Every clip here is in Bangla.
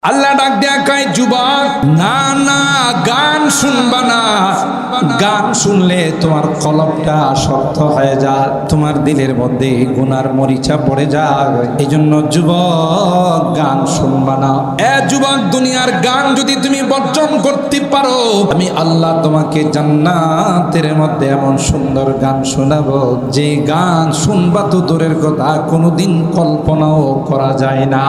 আল্লাহ ডাক দেয়া কয় যুবক, না না, গান শুনবা না। গান শুনলে তোমার কলবটা শক্ত হয়ে যায়, তোমার দিলের মধ্যে গুনার মরিচা পড়ে যায়। এই জন্য যুবক, গান শুনবা না। যুবক, দুনিয়ার গান যদি তুমি বর্জন করতে পারো, আমি আল্লাহ তোমাকে জান্নাতের মধ্যে এমন সুন্দর গান শোনাবো, যে গান শুনবা তো দূরের কথা, কোনোদিন কল্পনাও করা যায় না।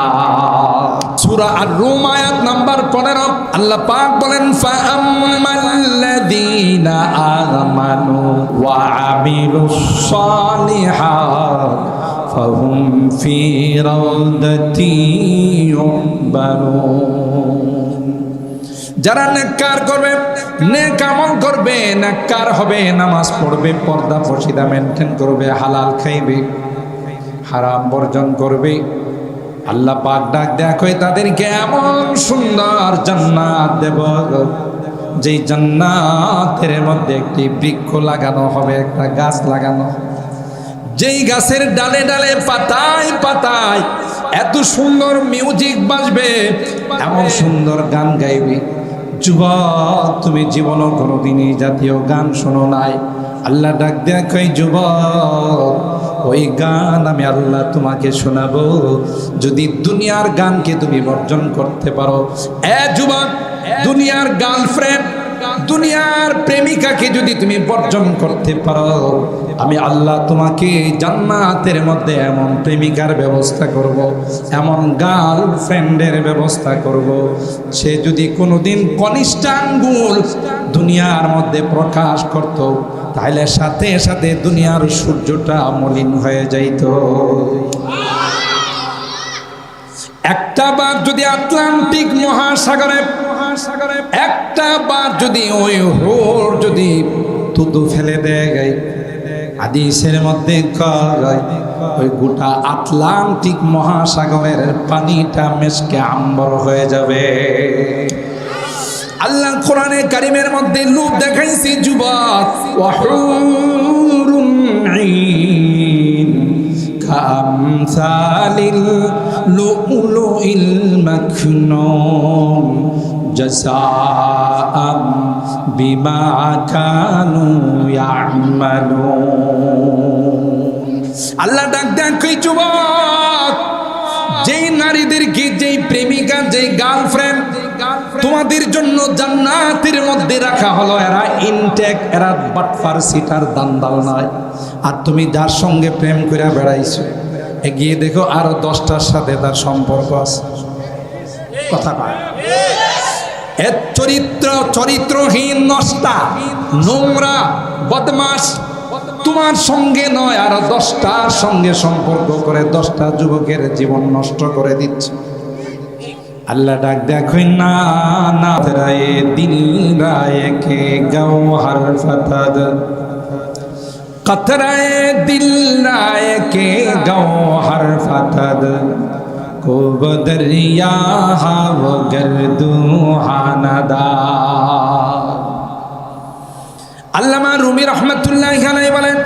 সূরা আর-রুম আয়াত নাম্বার 15 আল্লাহ পাক বলেন, ফাআম্মাল্লাযীনা আমানু ওয়া আমিলুস সালিহাত ফাহুম ফি রাউদাতি ইউহবারুন। যারা নেককার করবে, নেক আমল করবে, নেককার হবে, নামাজ পড়বে, পর্দা পর্দা মেনটেন করবে, হালাল খাইবে, হারাম বর্জন করবে, আল্লাহ পাক ডাক দেখো তাদেরকে এমন সুন্দর জান্নাত দেব, যেই জান্নাতের মধ্যে একটি বৃক্ষ লাগানো হবে, একটা গাছ লাগানো, যেই গাছের ডালে ডালে পাতায় পাতায় এত সুন্দর মিউজিক বাজবে, এমন সুন্দর গান গাইবে। যুবক, তুমি জীবনও কোনোদিনই জাতীয় গান শোনো নাই। আল্লাহ ডাক দেখো, যুবক, ওই গান আমি আল্লাহ তোমাকে শোনাবো, যদি দুনিয়ার গানকে তুমি বর্জন করতে পারো। যুবক, দুনিয়ার গার্লফ্রেন্ড, দুনিয়ার প্রেমিকাকে যদি তুমি বর্জন করতে পারো, আমি আল্লাহ তোমাকে জান্নাতের মধ্যে এমন প্রেমিকার ব্যবস্থা করব, এমন গার্লফ্রেন্ডের ব্যবস্থা করব, সে যদি কোনোদিন কনিষ্ঠ আঙ্গুল দুনিয়ার মধ্যে প্রকাশ করত, তাহলে সাথে সাথে দুনিয়ার সূর্যটা মলিন হয়ে যাইত। একটা বার যদি আটলান্টিক মহাসাগরে একটা বার যদি ওই হোর যদি থুতু ফেলে দেয়, হাদিসের মধ্যে কয় ওই গোটা আটলান্টিক মহাসাগরের পানিটা মেশকে আম্বর হয়ে যাবে। আল্লাহ কোরআনে কারিমের মধ্যে লোক দেখাইছি যুবক, ওয়াহুরুন ঈন কামসালিল লুলুইল মাকনুন জাযাআম বিমা কানু ইয়ামালুন। আল্লাহ ডাক দেন কই যুবক, যেই নারীদেরকে, যেই প্রেমিকা, যেই গার্লফ্রেন্ড তোমাদের জন্য জান্নাতের মধ্যে রাখা হলো, এরা ইনটেক, এরা বাটফার, সিটার, দান্দাল নয়। আর তুমি যার সঙ্গে প্রেম করে বেড়াইছো, এগিয়ে দেখো আরো 10টার সাথে তার সম্পর্ক আছে। কথা পায় এর চরিত্রহীন, নষ্টা, নোংরা, বদমাশ তোমার সঙ্গে নয়, আর 10টার সঙ্গে সম্পর্ক করে 10টা যুবকের জীবন নষ্ট করে দিচ্ছে। আল্লাহ ডাক দেখো, না না, রায়ে দিল রায়ে কে গওহর ফতাদ, কতরায়ে দিল রায়ে কে গওহর ফতাদ, কো দরিয়া হাব গর্দু হানাদা। আল্লামা রুমি রহমাতুল্লাহি আলাইহি বলেন,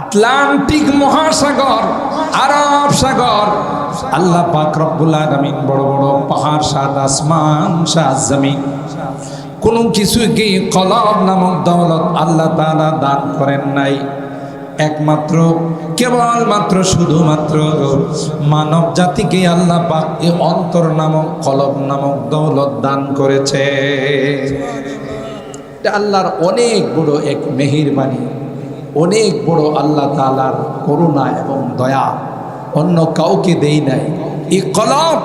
আটলান্টিক মহাসাগর, আরব সাগর, আল্লাহ পাক রব্বুল আলামিন বড় বড় পাহাড়, সাত আসমান, সাত জমিন, কোনো কিছুকে কলব নামক দৌলত আল্লাহ তাআলা দান করেন নাই। একমাত্র, কেবলমাত্র, শুধুমাত্র মানব জাতিকে আল্লাহ পাক এই অন্তর নামক, কলব নামক দৌলত দান করেছে। এটা আল্লাহর অনেক বড় এক মেহেরবানি, অনেক বড় আল্লাহ তাআলার করুণা এবং দয়া, অন্য কাউকে দেই নাই। এই কলব,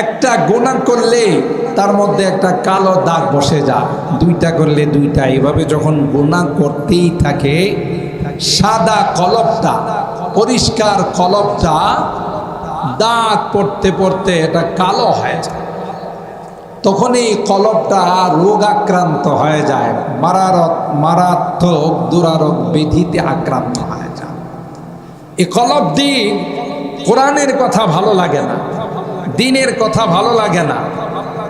একটা গুনাহ করলে তার মধ্যে একটা কালো দাগ বসে যায়, 2টা করলে 2টা, এইভাবে যখন গুনাহ করতেই থাকে, সাদা কলবটা, পরিষ্কার কলবটা দাগ পড়তে পড়তে এটা কালো হয়ে যায়। তখন এই কলবটা রোগাক্রান্ত হয়ে যায়, মারাত্মক দুরারোগ ব্যাধিতে আক্রান্ত হয়ে যায়। এই কলব দিয়ে কোরআনের কথা ভালো লাগে না, দ্বীনের কথা ভালো লাগে না,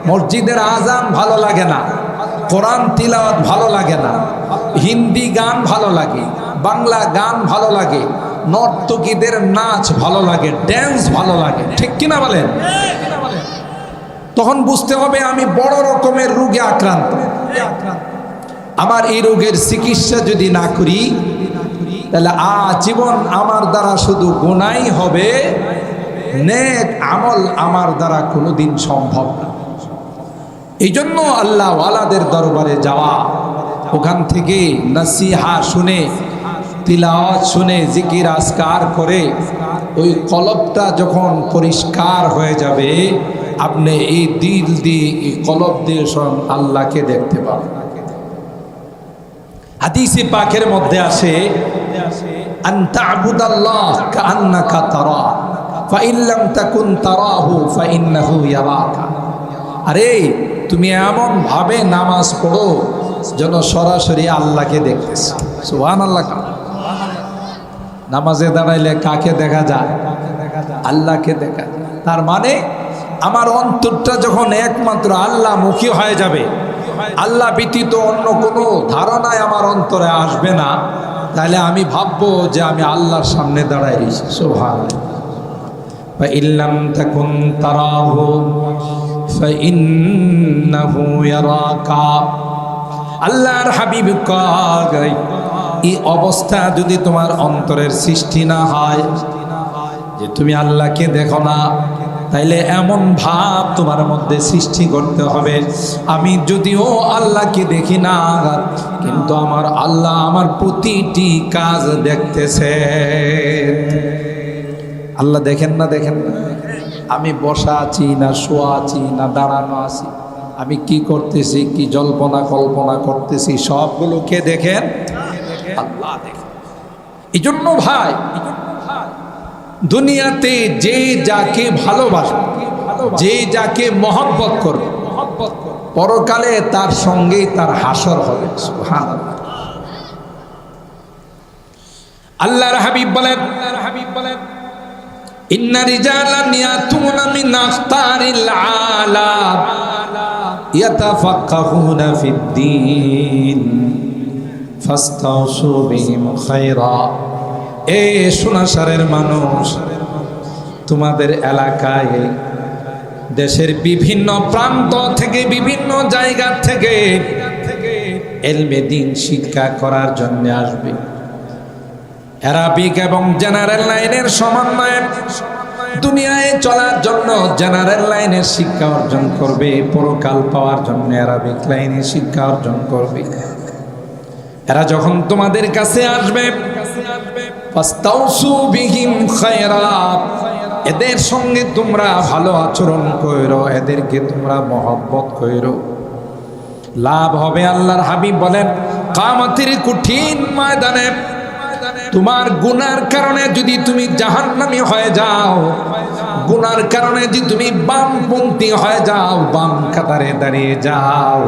মসজিদের আজান ভালো লাগে না, কোরআন তিলাওয়াত ভালো লাগে না, হিন্দি গান ভালো লাগে, বাংলা গান ভালো লাগে, নর্তকীদের নাচ ভালো লাগে, ড্যান্স ভালো লাগে, ঠিক কিনা বলেন? তখন বুঝতে হবে আমি বড় রকমের রোগে আক্রান্ত। আমার এই রোগের চিকিৎসা যদি না করি তাহলে আজীবন আমার দ্বারা শুধু গুনাই হবে, নেক আমল আমার দ্বারা কোনোদিন সম্ভব না। এই জন্য আল্লাহ ওয়ালাদের দরবারে যাওয়া, ওখান থেকে নসিহা শুনে, তিলাওয়াত শুনে, জিকির আজকার করে ওই কলবটা যখন পরিষ্কার হয়ে যাবে, আপনি এই দিল দিয়ে, এই কলব দিয়ে স্বয়ং আল্লাহকে দেখতে পাবেন। হাদিসে পাকের মধ্যে আসে আনতা আবুদাল্লাহ কাআন্নাকা তারা ফাইন লাম তাকুন তারাহু ফাইন্নাহু ইয়ারাকা। আরে তুমি এমন ভাবে নামাজ পড়ো যেন সরাসরি আল্লাহকে দেখতেছো। সুবহানাল্লাহ। নামাজে দাঁড়াইলে কাকে দেখা যায়? আল্লাহকে দেখা যায়। তার মানে আমার অন্তরটা যখন একমাত্র আল্লাহ মুখী হয়ে যাবে, আল্লাহ ব্যতীত অন্য কোনো ধারণায় আমার অন্তরে আসবে না, তাহলে আমি ভাববো যে আমি আল্লাহর সামনে দাঁড়াই রয়েছি। সুবহানাল্লাহ। ফাইল্লাম তাকুন তারাহু ফাইন্নাহু ইয়ারাকা। আল্লাহর হাবিব কয় এই অবস্থা যদি তোমার অন্তরের সৃষ্টি না হয় যে তুমি আল্লাহকে দেখো না, তাইলে এমন ভাব তোমার মধ্যে সৃষ্টি করতে হবে, আমি যদিও আল্লাহকে দেখি না কিন্তু আমার আল্লাহ আমার প্রতিটি কাজ দেখতেছে। আল্লাহ দেখেন না? দেখেন না? আমি বসা আছি না শোয়া আছি না দাঁড়ানো আছি, আমি কি করতেছি, কি জল্পনা কল্পনা করতেছি, সবগুলো কে দেখেন? আল্লাহ দেখেন। এই জন্য ভাই, দুনিয়াতে যে যাকে ভালোবাসবে, যে যাকে মহব্বত করবে, পরকালে তার সঙ্গেই তার হাসর হবে। সুবহানাল্লাহ। আল্লাহর হাবিব বলেন ইন্না রিজালান ইয়াতুনা মিন আখতারিল আলাম ইয়াতাফাক্কাহুনা ফিদ-দীন ফাস্তাউসু বিহিম খায়রা। এ সোনাসারের মানুষ, তোমাদের এলাকায় দেশের বিভিন্ন প্রান্ত থেকে, বিভিন্ন জায়গা থেকে ইলমে দ্বীন শিক্ষা করার জন্য আসবে। অ্যারাবিক এবং জেনারেল লাইনের সমন্বয়ে দুনিয়ায় চলার জন্য জেনারেল লাইনের শিক্ষা অর্জন করবে, পরকাল পাওয়ার জন্য অ্যারাবিক লাইনের শিক্ষা অর্জন করবে। এরা যখন তোমাদের কাছে আসবে, ফাস্তাউসু বিহিম খায়রা, এদের সঙ্গে তোমরা ভালো আচরণ কইরো, এদেরকে তোমরা মহব্বত কইরো। লাভ হবে আল্লাহর হাবিব বলেন কিয়ামতের কঠিন ময়দানে তোমার গুনার কারণে যদি তুমি জাহান্নামী হয়ে যাও, গুনার কারণে যদি তুমি বামপন্থী হয়ে যাও, বাম কাতারে দাঁড়িয়ে যাও,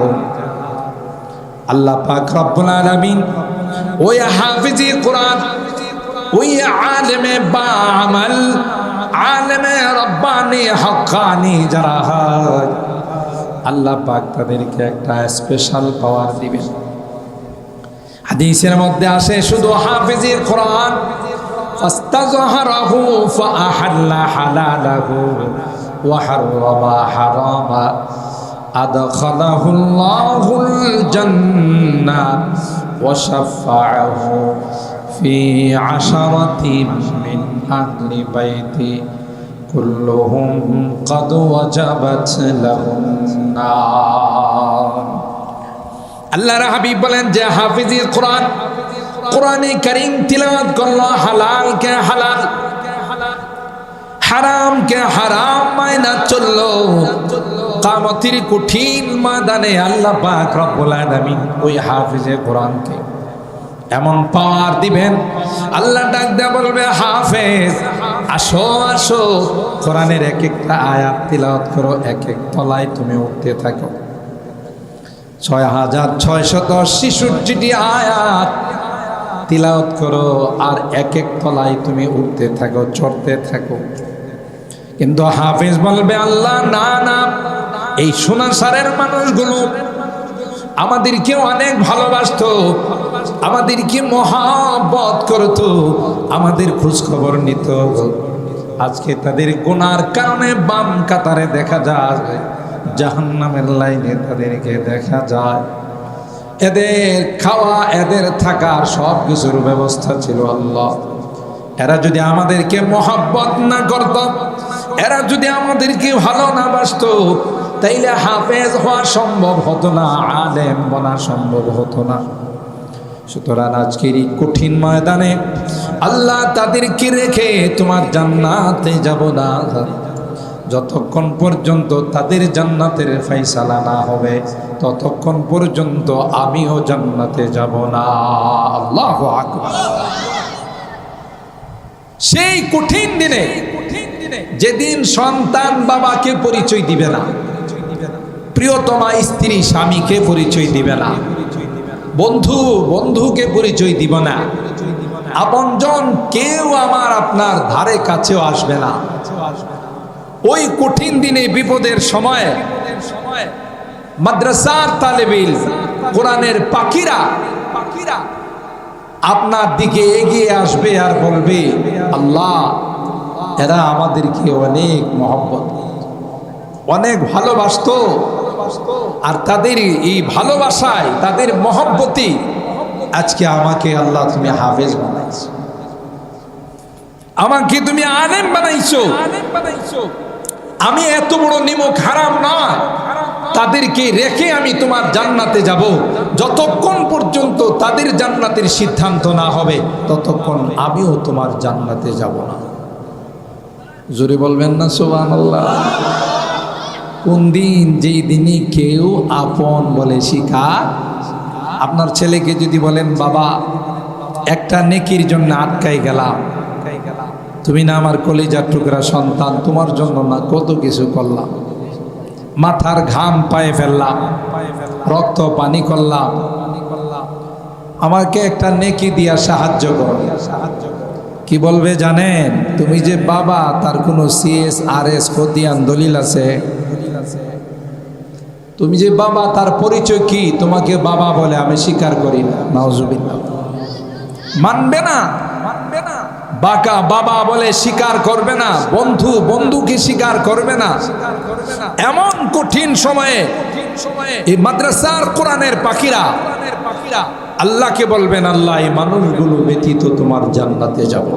আল্লাহ পাক রব্বুল আলামিন ওই হাফিজে কোরআন, ওই আলেমে বামাল, আলেমে রব্বানি হক্কানি যারা হয়, আল্লাহ পাক তাদেরকে একটা স্পেশাল পাওয়ার দিবেন। হাদিসের মধ্যে আসে শুধু হাফিজে কোরআন ফাস্তাযহারাহু ফাআহাল্লা হালালাহু ওয়া হাররামা হারামা আদখালাহুল্লাহুল জান্নাহ ওয়া শাফাআহু ফি আশারাতিন মিন আহলি বাইতি কুল্লুহুম ক্বাদ ওয়াজাবাত লাহুম নার। আল্লাহর হাবিব বলেন যে হাফিজে কোরআন কোরআনে কারীম তিলাওয়াত করলো, হালালকে হালাল, হারামকে হারাম মাইনা চললো, কিয়ামতের কঠিন ময়দানে আল্লাহ পাক রব্বুল আলামিন ওই হাফিজে কোরআনকে এমন পাওয়ার দিবেন, আল্লাহ ডাক দেয়া বলবে হাফেজ আসো আসো, কোরআনের এক একটা আয়াত তিলাওয়াত করো, এক এক তলায় তুমি উঠতে থাকো। 6666টি আয়াত তিলাওয়াত করো, আর এক এক তলায় তুমি উঠতে থাকো, চড়তে থাকো। কিন্তু হাফেজ বলবে আল্লাহ না না, এই সোনাসারের মানুষগুলো আমাদেরকে অনেক ভালোবাসতো, আমাদেরকে মহাব্বত করতো, আমাদের খোঁজ খবর নিত। আজকে তাদের গুনার কারণে বাম কাতারে দেখা যায়, জাহান্নামের লাইনে তাদেরকে দেখা যায়। এদের খাওয়া, এদের থাকার সব কিছুর ব্যবস্থা ছিল আল্লাহ। এরা যদি আমাদেরকে মহাব্বত না করত, এরা যদি আমাদেরকে ভালো না বাসত, তাইলে হাফেজ হওয়া সম্ভব হতো না, আলেম বনা সম্ভব হতো না। সুতরাং আজকের এই কঠিন ময়দানে আল্লাহ তাদেরকে রেখে তোমার জান্নাতে যাব না যতক্ষণ পর্যন্ত তাদের জান্নাতের ফয়সালা না হবে, ততক্ষণ পর্যন্ত আমিও জান্নাতে যাব না। আল্লাহু আকবার। সেই কঠিন দিনে, যেদিন সন্তান বাবাকে পরিচয় দিবে না, প্রিয়তমা স্ত্রী স্বামীকে পরিচয় দিবে না, বন্ধু বন্ধুকে পরিচয় দিব না, আপনজন কেউ আমার আপনার ধারে কাছেও আসবে না। ওই কঠিন দিনে, বিপদের সময় মাদ্রাসার তালেবিল, কোরআনের পাখিরা আপনার দিকে এগিয়ে আসবে আর বলবে, আল্লাহ এরা আমাদেরকে অনেক মহব্বত, অনেক ভালোবাসতো, আর তাদের এই ভালোবাসায়, তাদের মহব্বতি আজকে আমাকে আল্লাহ তুমি হাফেজ বানাইছো, আমাকে তুমি আলেম বানাইছো। আমি এত বড় নিমক হারাম নয়, তাদেরকে রেখে আমি তোমার জান্নাতে যাব। যতক্ষণ পর্যন্ত তাদের জান্নাতের সিদ্ধান্ত না হবে, ততক্ষণ আমিও তোমার জান্নাতে যাব না। জোরে বলবেন না সুবহানাল্লাহ। কোন দিন? যেই দিনই কেউ আপন বলে শিখা। আপনার ছেলেকে যদি বলেন, বাবা একটা নেকির জন্য আটকাই গেলাম, তুমি না আমার কলিজার টুকরা সন্তান, তোমার জন্য না কত কিছু করলাম, মাথার ঘাম পায়ে ফেললাম, রক্ত পানি করলাম, আমাকে একটা নেকি দিয়া সাহায্য করো। কি বলবে জানেন? তুমি যে বাবা, তার কোনো CSRS খতিয়ান দলিল আছে? তুমি যে বাবা, তার পরিচয় কি? তোমাকে বাবা বলে আমি স্বীকার করি না। নাউজুবিল্লাহ। মানবে না, মানবে না। বাকা বাবা বলে স্বীকার করবে না, বন্ধু বন্ধুকে স্বীকার করবে না। এমন কঠিন সময়ে এই মাদ্রাসার কোরআনের পাখিরা আল্লাহকে বলবেন, আল্লাহ এই মানুষগুলো ব্যতীত তোমার জান্নাতে যাব।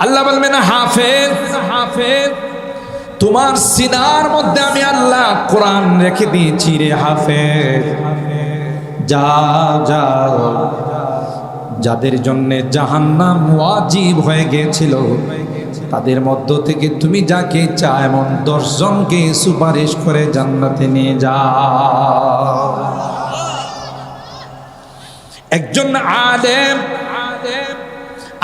আল্লাহ বলবেন, হাফেজ হাফেজ, তোমার সিনার মধ্যে আমি আল্লাহ কোরআন রেখে দিয়েছি রে হাফেজ। যা যা, যাদের জন্য জাহান্নাম ওয়াজিব হয়ে গিয়েছিল, তাদের মধ্য থেকে তুমি যাকে চা এমন 10 জনকে সুপারিশ করে জান্নাতে নিয়ে যাও। একজন আলেম,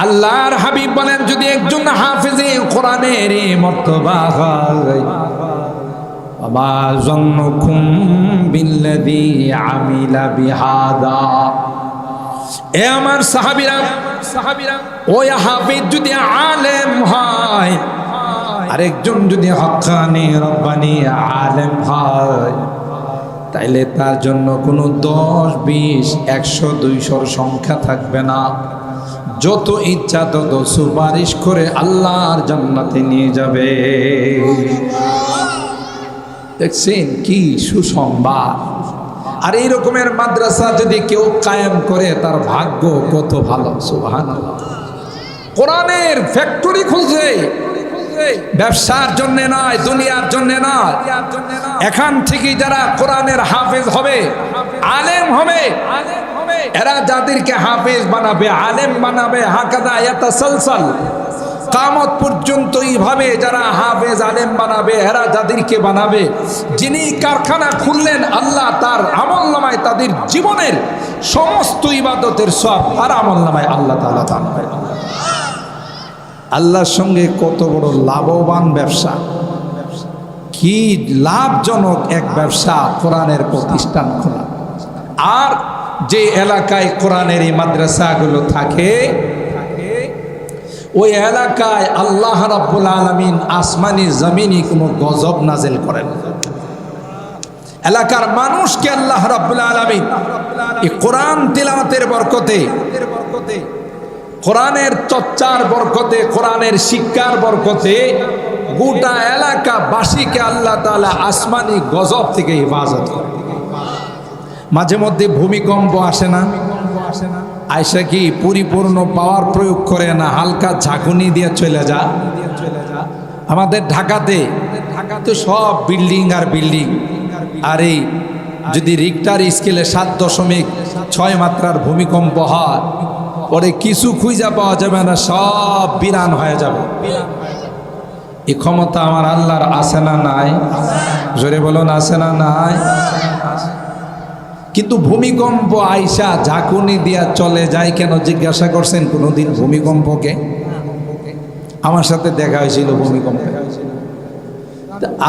আল্লাহর হাবিব বলেন, যদি একজন হাফেজে কোরআনের মর্তবা হয়, আমা যন্নুকুম বিল্লাযী আমিলা বিহাদা। এ আমার সাহাবীরা, ওই হাফেজ যদি আলেম হয়, আরেকজন যদি হক্কানি রব্বানি আলেম হয়, তাইলে তার জন্য কোনো 10, 20, 100, 200 সংখ্যা থাকবে না। যত ইচ্ছা তত সুপারিশ করে আল্লাহর জান্নাতে নিয়ে যাবে। দেখছেন কি সুসংবাদ! আর এই রকমের মাদ্রাসা যদি কেউ কায়েম করে, তার ভাগ্য কত ভালো। সুবহানাল্লাহ। কোরআনের ফ্যাক্টরি খুলছে, ব্যবসার জন্য নয়, দুনিয়ার জন্য নয়। এখান থেকে যারা কোরআনের হাফেজ হবে, আলেম হবে, এরা যাদেরকে হাফেজ বানাবে, আলেম বানাবে, হাকাদা ইয়াতাসালসাল, কিয়ামত পর্যন্ত এইভাবে যারা হাফেজ আলেম বানাবে, এরা যাদেরকে বানাবে, যিনি কারখানা খুললেন, আল্লাহ তার আমলনামায় তাদের জীবনের সমস্ত ইবাদতের সব আর আমলনামায় আল্লাহ তাআলা দান করেন। আল্লাহর সঙ্গে কত বড় লাভবান ব্যবসা, কি লাভজনক এক ব্যবসা কোরআনের প্রতিষ্ঠান খোলা। আর যে এলাকায় কোরআনের এই মাদ্রাসাগুলো থাকে, ওই এলাকায় আল্লাহ রাব্বুল আলামিন আসমানি জমিনি কোনো গজব নাজিল করেন। এলাকার মানুষকে আল্লাহ রাব্বুল আলামিন এই কোরআন তিলাওয়াতের বরকতে, কোরআনের চর্চার বরকতে, কোরআনের শিক্ষার বরকতে গোটা এলাকাবাসীকে আল্লাহ তাআলা আসমানি গজব থেকে হেফাজত করে। মাঝে মধ্যে ভূমিকম্প আসে না, আয়সা কি পরিপূর্ণ পাওয়ার প্রয়োগ করে না, হালকা ঝাঁকুনি দিয়ে চলে যা। আমাদের ঢাকাতে তো সব বিল্ডিং আর বিল্ডিং, আর এই যদি রিক্টার স্কেলে 7.6 মাত্রার ভূমিকম্প হয়, পরে কিছু খুঁজে পাওয়া যাবে না, সব বিরান হয়ে যাবে। এই ক্ষমতা আমার আল্লাহর আছে না নাই? জোরে বলুন আছে না নাই? কিন্তু ভূমিকম্প আইসা ঝাঁকুনি দিয়া চলে যায় কেন জিজ্ঞাসা করছেন কোনোদিন ভূমিকম্পকে? আমার সাথে দেখা হয়েছিল ভূমিকম্পে।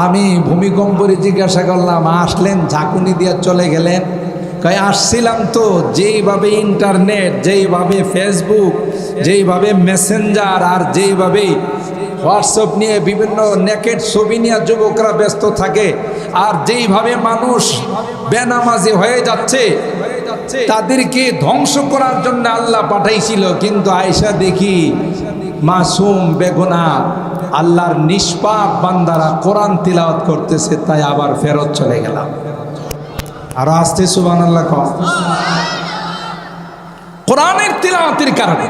আমি ভূমিকম্পরে জিজ্ঞাসা করলাম, আসলেন ঝাঁকুনি দিয়া চলে গেলেন? কয় আসছিলাম তো, যেইভাবে ইন্টারনেট, যেইভাবে ফেসবুক, যেইভাবে মেসেঞ্জার আর যেইভাবে হোয়াটসঅ্যাপ নিয়ে বিভিন্ন নেকেট ছবি নিয়ে যুবকরা ব্যস্ত থাকে, আর যেইভাবে মানুষ বেনামাজি হয়ে যাচ্ছে, তাদেরকে ধ্বংস করার জন্য আল্লাহ পাঠাইছিল। কিন্তু আয়েশা দেখি মাসুম বেগুনাহ আল্লাহর নিষ্পাপ বান্দারা কোরআন তিলাওয়াত করতেছে, তাই আবার ফেরত চলে গেলাম। আর আসতে সুবহানাল্লাহ কও। কোরআনের তিলাওয়াতের কারণে,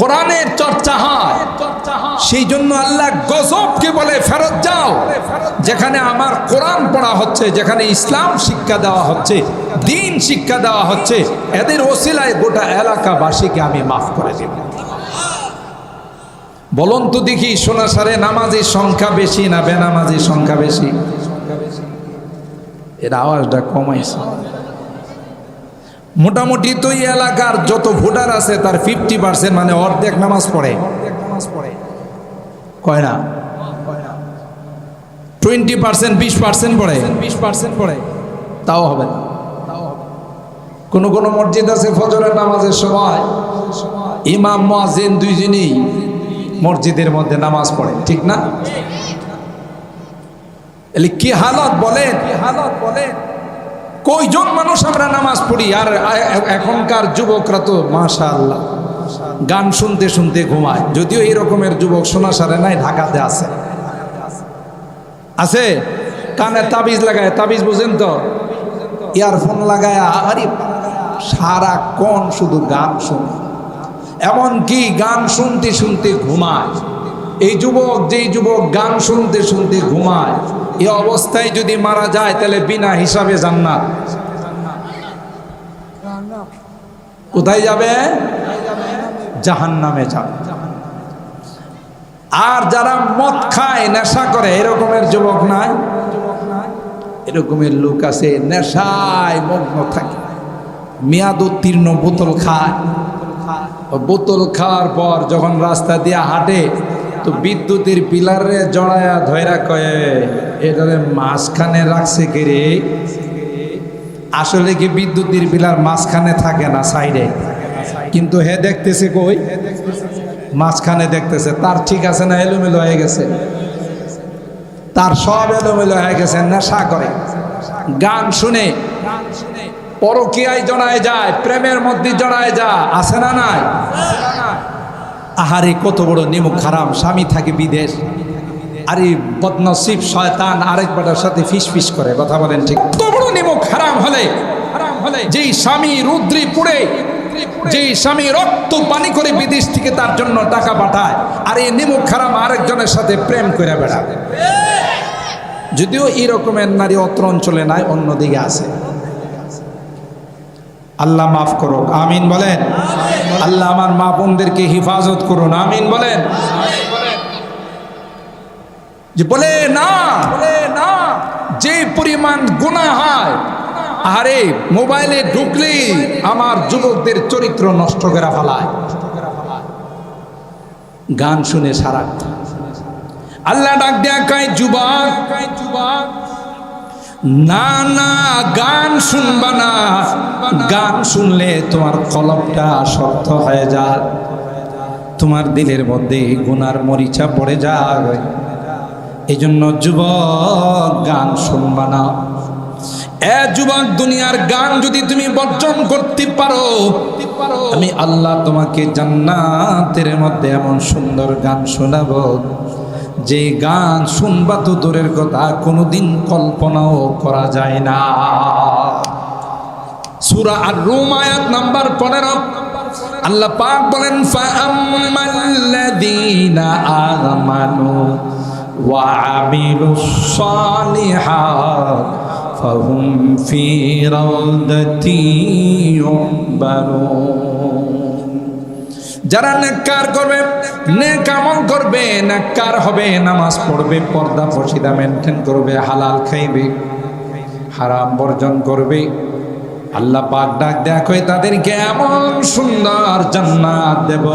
কোরআনের চর্চা হয়, সেই জন্য আল্লাহ গজবকে বলে ফেরত যাও। যেখানে আমার কোরআন পড়া হচ্ছে, যেখানে ইসলাম শিক্ষা দেওয়া হচ্ছে, দিন শিক্ষা দেওয়া হচ্ছে, এদের ওসিলায় গোটা এলাকাবাসীকে আমি মাফ করে দেব। বলুন তো দেখি, সোনাসারে নামাজির সংখ্যা বেশি না বেনামাজির সংখ্যা বেশি? এর আওয়াজটা কমাইছে। মোটামুটি তো এই এলাকার যত ভোটার আছে তার 50% মানে অর্ধেক নামাজ পড়ে। কয় না? 20% 20% পড়ে, 20% পড়ে, তাও হবে না। কোন কোন মসজিদ আছে ফজরের নামাজের সময় ইমাম মুয়াজ্জিন দুইজনই মসজিদের মধ্যে নামাজ পড়ে, ঠিক না? এলি কি হালত বলেন, কি হালত বলেন। কয়জন মানুষ আমরা নামাজ পড়ি, আর এখনকার যুবকরা তো মাশাআল্লাহ গান শুনতে শুনতে ঘুমায়। যদিও এই রকমের যুবক সোনাসারে নাই, ঢাকাতে আছে, আছে কানে তাবিজ লাগায়, তাবিজ বুঝেন তো, ইয়ারফোন লাগায়, আরে সারাক্ষণ শুধু গান শুনে, এমনকি গান শুনতে শুনতে ঘুমায়। এই যুবক, যেই যুবক গান শুনতে শুনতে ঘুমায়, এই অবস্থায় যদি মারা যায় তাহলে বিনা হিসাবে জান্নাত। কোথায় যাবে? জাহান্নামে যাবে। আর যারা মদ খায়, নেশা করে, এরকমের যুবক নাই? এরকমের লোক আছে, নেশায় মগ্ন থাকে, মেয়াদ উত্তীর্ণ বোতল খায়। বোতল খাওয়ার পর যখন রাস্তা দিয়ে হাঁটে তো বিদ্যুতের পিলারে জড়ায়া ধৈরা কয়ে, এটারে মাঝখানে রাখছে কে রে? আসলে কি বিদ্যুতের পিলার মাঝখানে থাকে না, সাইডে, কিন্তু হে দেখতেছে কই? মাঝখানে দেখতেছে। তার ঠিক আছে না এলোমেলো হয়ে গেছে? তার সব এলোমেলো হয়ে গেছে। নেশা করে, গান শুনে, পরকীয়ায় জড়ায় যায়, প্রেমের মধ্যে জড়ায় যায়, আছে না নাই? আহারে কত বড় নিমুখ হারাম, স্বামী থাকে বিদেশ, আরে বদনসিব শয়তান আরেক বেটার সাথে ফিস ফিস করে, কথা বলেন ঠিক? কত বড় নিমুখ হারাম হলে যেই স্বামী রুদ্রি পুড়ে, যেই স্বামী রক্ত পানি করে বিদেশ থেকে তার জন্য টাকা পাঠায়, আর এই নিমুখ হারাম আরেকজনের সাথে প্রেম করে বেড়ায়। যদিও এই রকমের নারী অত্র অঞ্চলে নাই, অন্যদিকে আছে। আল্লাহ মাফ করুক, আমিন বলেন। আল্লাহ আমার মা বোনদেরকে হিফাজত করুন, আমিন বলেন। যে বলে না, যে পরিমাণ গুনাহ হয়, আরে মোবাইলে ঢুকলে আমার যুবকদের চরিত্র নষ্ট করে ফেলায়, গান শুনে সারা। আল্লাহ ডাক দেয়া কয়, যুবক না না, গান শুনবা না। গান শুনলে তোমার কলবটা শক্ত হয়ে যায়, তোমার দিলের মধ্যে গুনার মরিচা পড়ে যায়। এই জন্য যুবক গান শুনবা না। এ যুবক, দুনিয়ার গান যদি তুমি বর্জন করতে পারো, আমি আল্লাহ তোমাকে জান্নাতের মধ্যে এমন সুন্দর গান শোনাবো, যে গান শুনবা তো দূরের কথা, কোনোদিন কল্পনাও করা যায় না। সূরা আর-রুম আয়াত নাম্বার 15, আল্লাহ পাক বলেন, ফাআম্মাল্লাযীনা আমানু ওয়া আমিলুস সালিহাত ফাহুম ফি রাউদাতি ইউহবারুন। যারা নেককার করবে, নেক আমল করবে, নেককার হবে, নামাজ পড়বে, পর্দা পর্দা মেনটেন করবে, হালাল খাইবে, হারাম বর্জন করবে, আল্লাহ পাক ডাক দেখো তাদেরকে এমন সুন্দর জান্নাত দেব,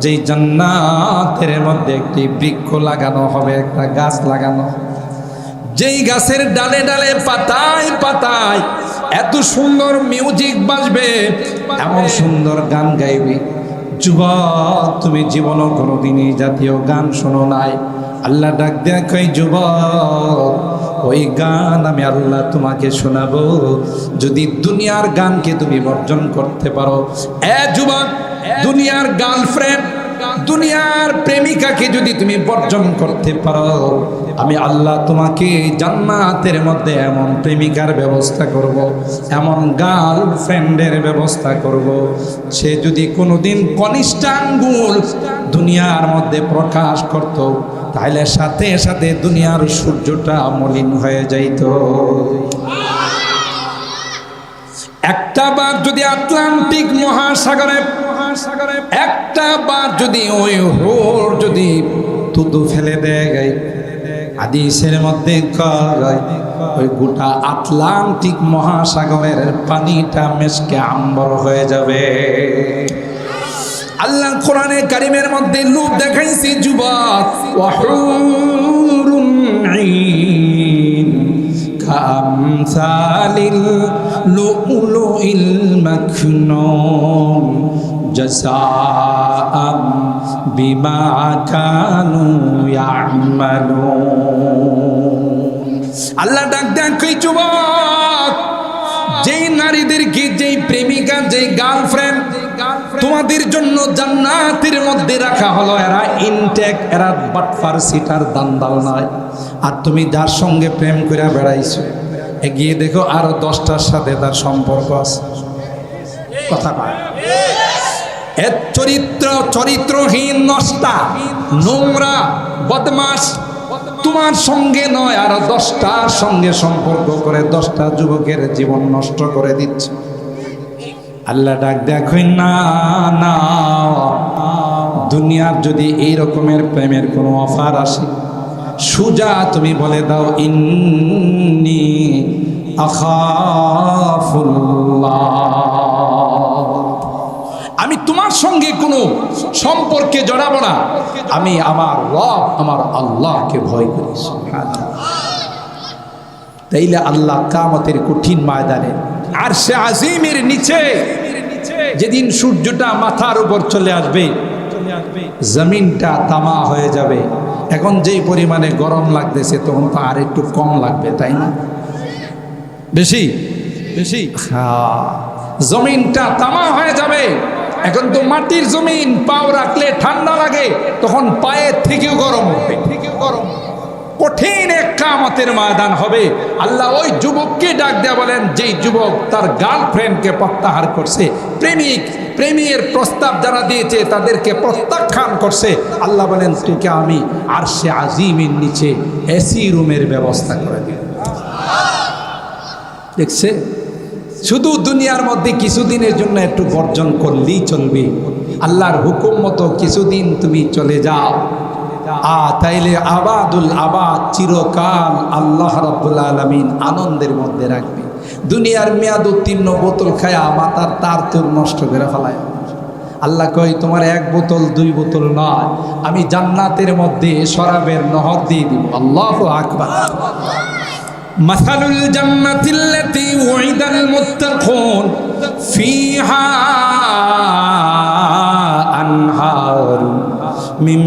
যেই জান্নাতের মধ্যে একটি বৃক্ষ লাগানো হবে, একটা গাছ লাগানো, যেই গাছের ডালে ডালে পাতায় পাতায় এত সুন্দর মিউজিক বাজবে, এমন সুন্দর গান গাইবে। যুবক, তুমি জীবনও কোনোদিনই জাতীয় গান শোনো নাই। আল্লাহ ডাক দেখো, যুবক, ওই গান আমি আল্লাহ তোমাকে শোনাবো, যদি দুনিয়ার গানকে তুমি বর্জন করতে পারো। এ যুবক, দুনিয়ার গার্লফ্রেন্ড, দুনিয়ার প্রেমিকাকে যদি তুমি বর্জন করতে পারো, আমি আল্লাহ তোমাকে জান্নাতের মধ্যে এমন প্রেমিকার ব্যবস্থা করব, এমন গার্লফ্রেন্ডের ব্যবস্থা করব, সে যদি কোনোদিন কনিষ্ঠ আঙ্গুল দুনিয়ার মধ্যে প্রকাশ করত, তাহলে সাথে সাথে দুনিয়ার সূর্যটা মলিন হয়ে যাইত। একটা বার যদি আটলান্টিক মহাসাগরে একটা বার যদি ওই হোর যদি থুতু ফেলে দেয়, হাদিসের মধ্যে কয় ওই গোটা আটলান্টিক মহাসাগরের পানিটা মেশকে আম্বর হয়ে যাবে। আল্লাহ কোরআনে কারিমের মধ্যে লোভ দেখাইছে যুবক, ওয়াহুরুন আইন কামসালিল লুলুইল মাকনুন জাযাআম বিমা কানু ইয়ামালুন। আল্লাহ ডাক দেন কই যুবক, যেই নারীদেরকে, যেই প্রেমিকা, যেই গার্লফ্রেন্ড তোমাদের জন্য জান্নাতের মধ্যে রাখা হলো, এরা ইনটেক, এরা বাটফার সিটার দান্দাল নয়। আর তুমি যার সঙ্গে প্রেম করে বেড়াইছো, এগিয়ে দেখো আরো 10টার সাথে তার সম্পর্ক আছে। কথা কয় এর চরিত্রহীন, নষ্টা, নোংরা, বদমাস তোমার সঙ্গে নয়, আর 10টার সঙ্গে সম্পর্ক করে 10টা যুবকের জীবন নষ্ট করে দিচ্ছে। আল্লাহ ডাক দেখো, না না, দুনিয়ার যদি এই রকমের প্রেমের কোনো অফার আসে, সুজা তুমি বলে দাও, ইন্নী আখাফুল্লাহ, আমি তোমার সঙ্গে কোনো সম্পর্কে জড়াবো না, আমি আমার রব, আমার আল্লাহকে ভয় করি। তাইলে আল্লাহ কিয়ামতের কঠিন ময়দানে আরশে আজিমের নিচে যেদিন সূর্যটা মাথার উপর চলে আসবে, জমিনটা তামা হয়ে যাবে। এখন যেই পরিমাণে গরম লাগতেছে, তখন তো আর একটু কম লাগবে, তাই না? বেশি বেশি, জমিনটা তামা হয়ে যাবে। এখন তো মাটির জমিন, পাও রাখলে ঠান্ডা লাগে, তখন পায়ের থেকেও গরম হবে। কঠিন এক কিয়ামতের ময়দান হবে। আল্লাহ ওই যুবককে ডাক দেয়া বলেন, যেই যুবক তার গার্লফ্রেন্ডকে প্রত্যাহার করছে, প্রেমের প্রস্তাব যারা দিয়েছে তাদেরকে প্রত্যাখ্যান করছে, আল্লাহ বলেন, তোকে আমি আরশে আজিমের নিচে এসি রুমের ব্যবস্থা করে দিব। দেখছে, শুধু দুনিয়ার মধ্যে কিছুদিনের জন্য একটু বর্জন করলেই চলবে, আল্লাহর হুকুম মতো কিছুদিন তুমি চলে যাও, তাইলে আবাদুল আবাদ, চিরকাল আল্লাহ রাব্বুল আলামিন আনন্দের মধ্যে রাখবে। দুনিয়ার মেয়াদ উত্তীর্ণ বোতল খায়া মাথার তার তোর নষ্ট করে ফেলায়। আল্লাহ কয়, তোমার 1 বোতল 2 বোতল নয়, আমি জান্নাতের মধ্যে শরাবের নহর দিয়ে দিব। আল্লাহু আকবার। মাসালুল জান্নাতিল্লাতী উইদাল মুত্তাকুন ফিহা আনহারু মিন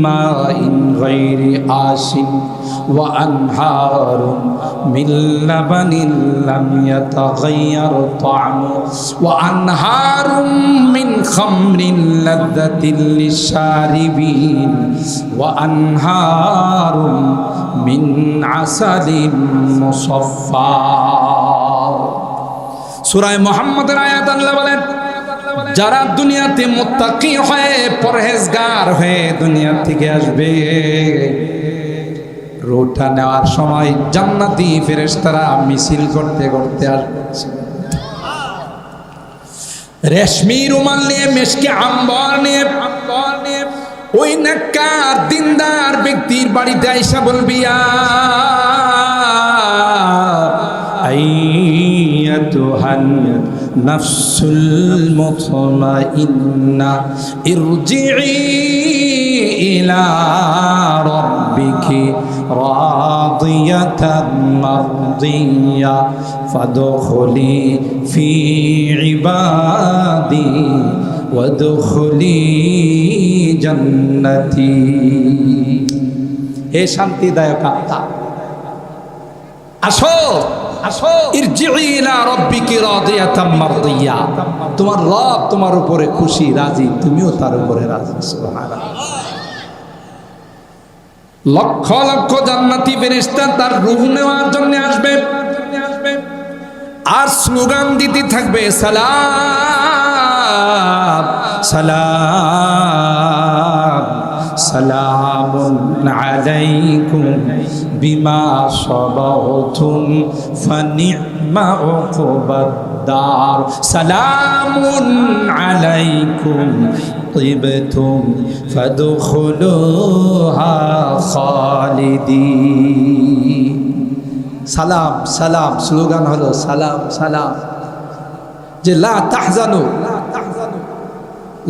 মাইন غير آسٍ وأنهار من لبن لم يتغير طعمه وأنهار من خمر لذة للشاربين وأنهار من عسل مصفى সূরা মুহাম্মদের আয়াত আল্লাহ বলেন যারা দুনিয়াতে মুত্তাকি হয়ে পরহেজগার হয়ে দুনিয়া থেকে আসবে রোটা নেওয়ার সময় জান্নাতি ফেরেশতারা মিছিল করতে করতে আসবে রেশমি রুমাল নিয়ে মেশকে আম্বর নিয়ে ওই নেককার দিনদার ব্যক্তির বাড়িতে আইসা বলবি আইয়াতুহান নাফসুল মুতমাইন্না ইরজিই ইলা রাব্বিকি রাদিয়াতাম মারদিয়া ফাদখুলি ফি ইবাদি ওয়াদখুলি জান্নাতি। হে শান্তিদায়ক আত্মা, আসো আসো, ইরজিই ইলা রাব্বিকি রাদিয়াতাম মারদিয়া, তোমার রব তোমার উপরে খুশি রাজি, তুমিও তার উপরে রাজি। সুবহানাল্লাহ। লক্ষ লক্ষ জান্নাতি ফেরেশতা তার রূহ নেওয়ার জন্য আসবে আর স্লোগান দিতে থাকবে সালাম সালাম সালামুন আলাইকুম বিমা সাবাহতুম ফানি'মা উকবাদ-দার সালামুন আলাইকুম তিবতুম ফাদখুলুহা খালিদিন। সালাম সালাম স্লোগান হলো সালাম সালাম, যে লা তাহজানু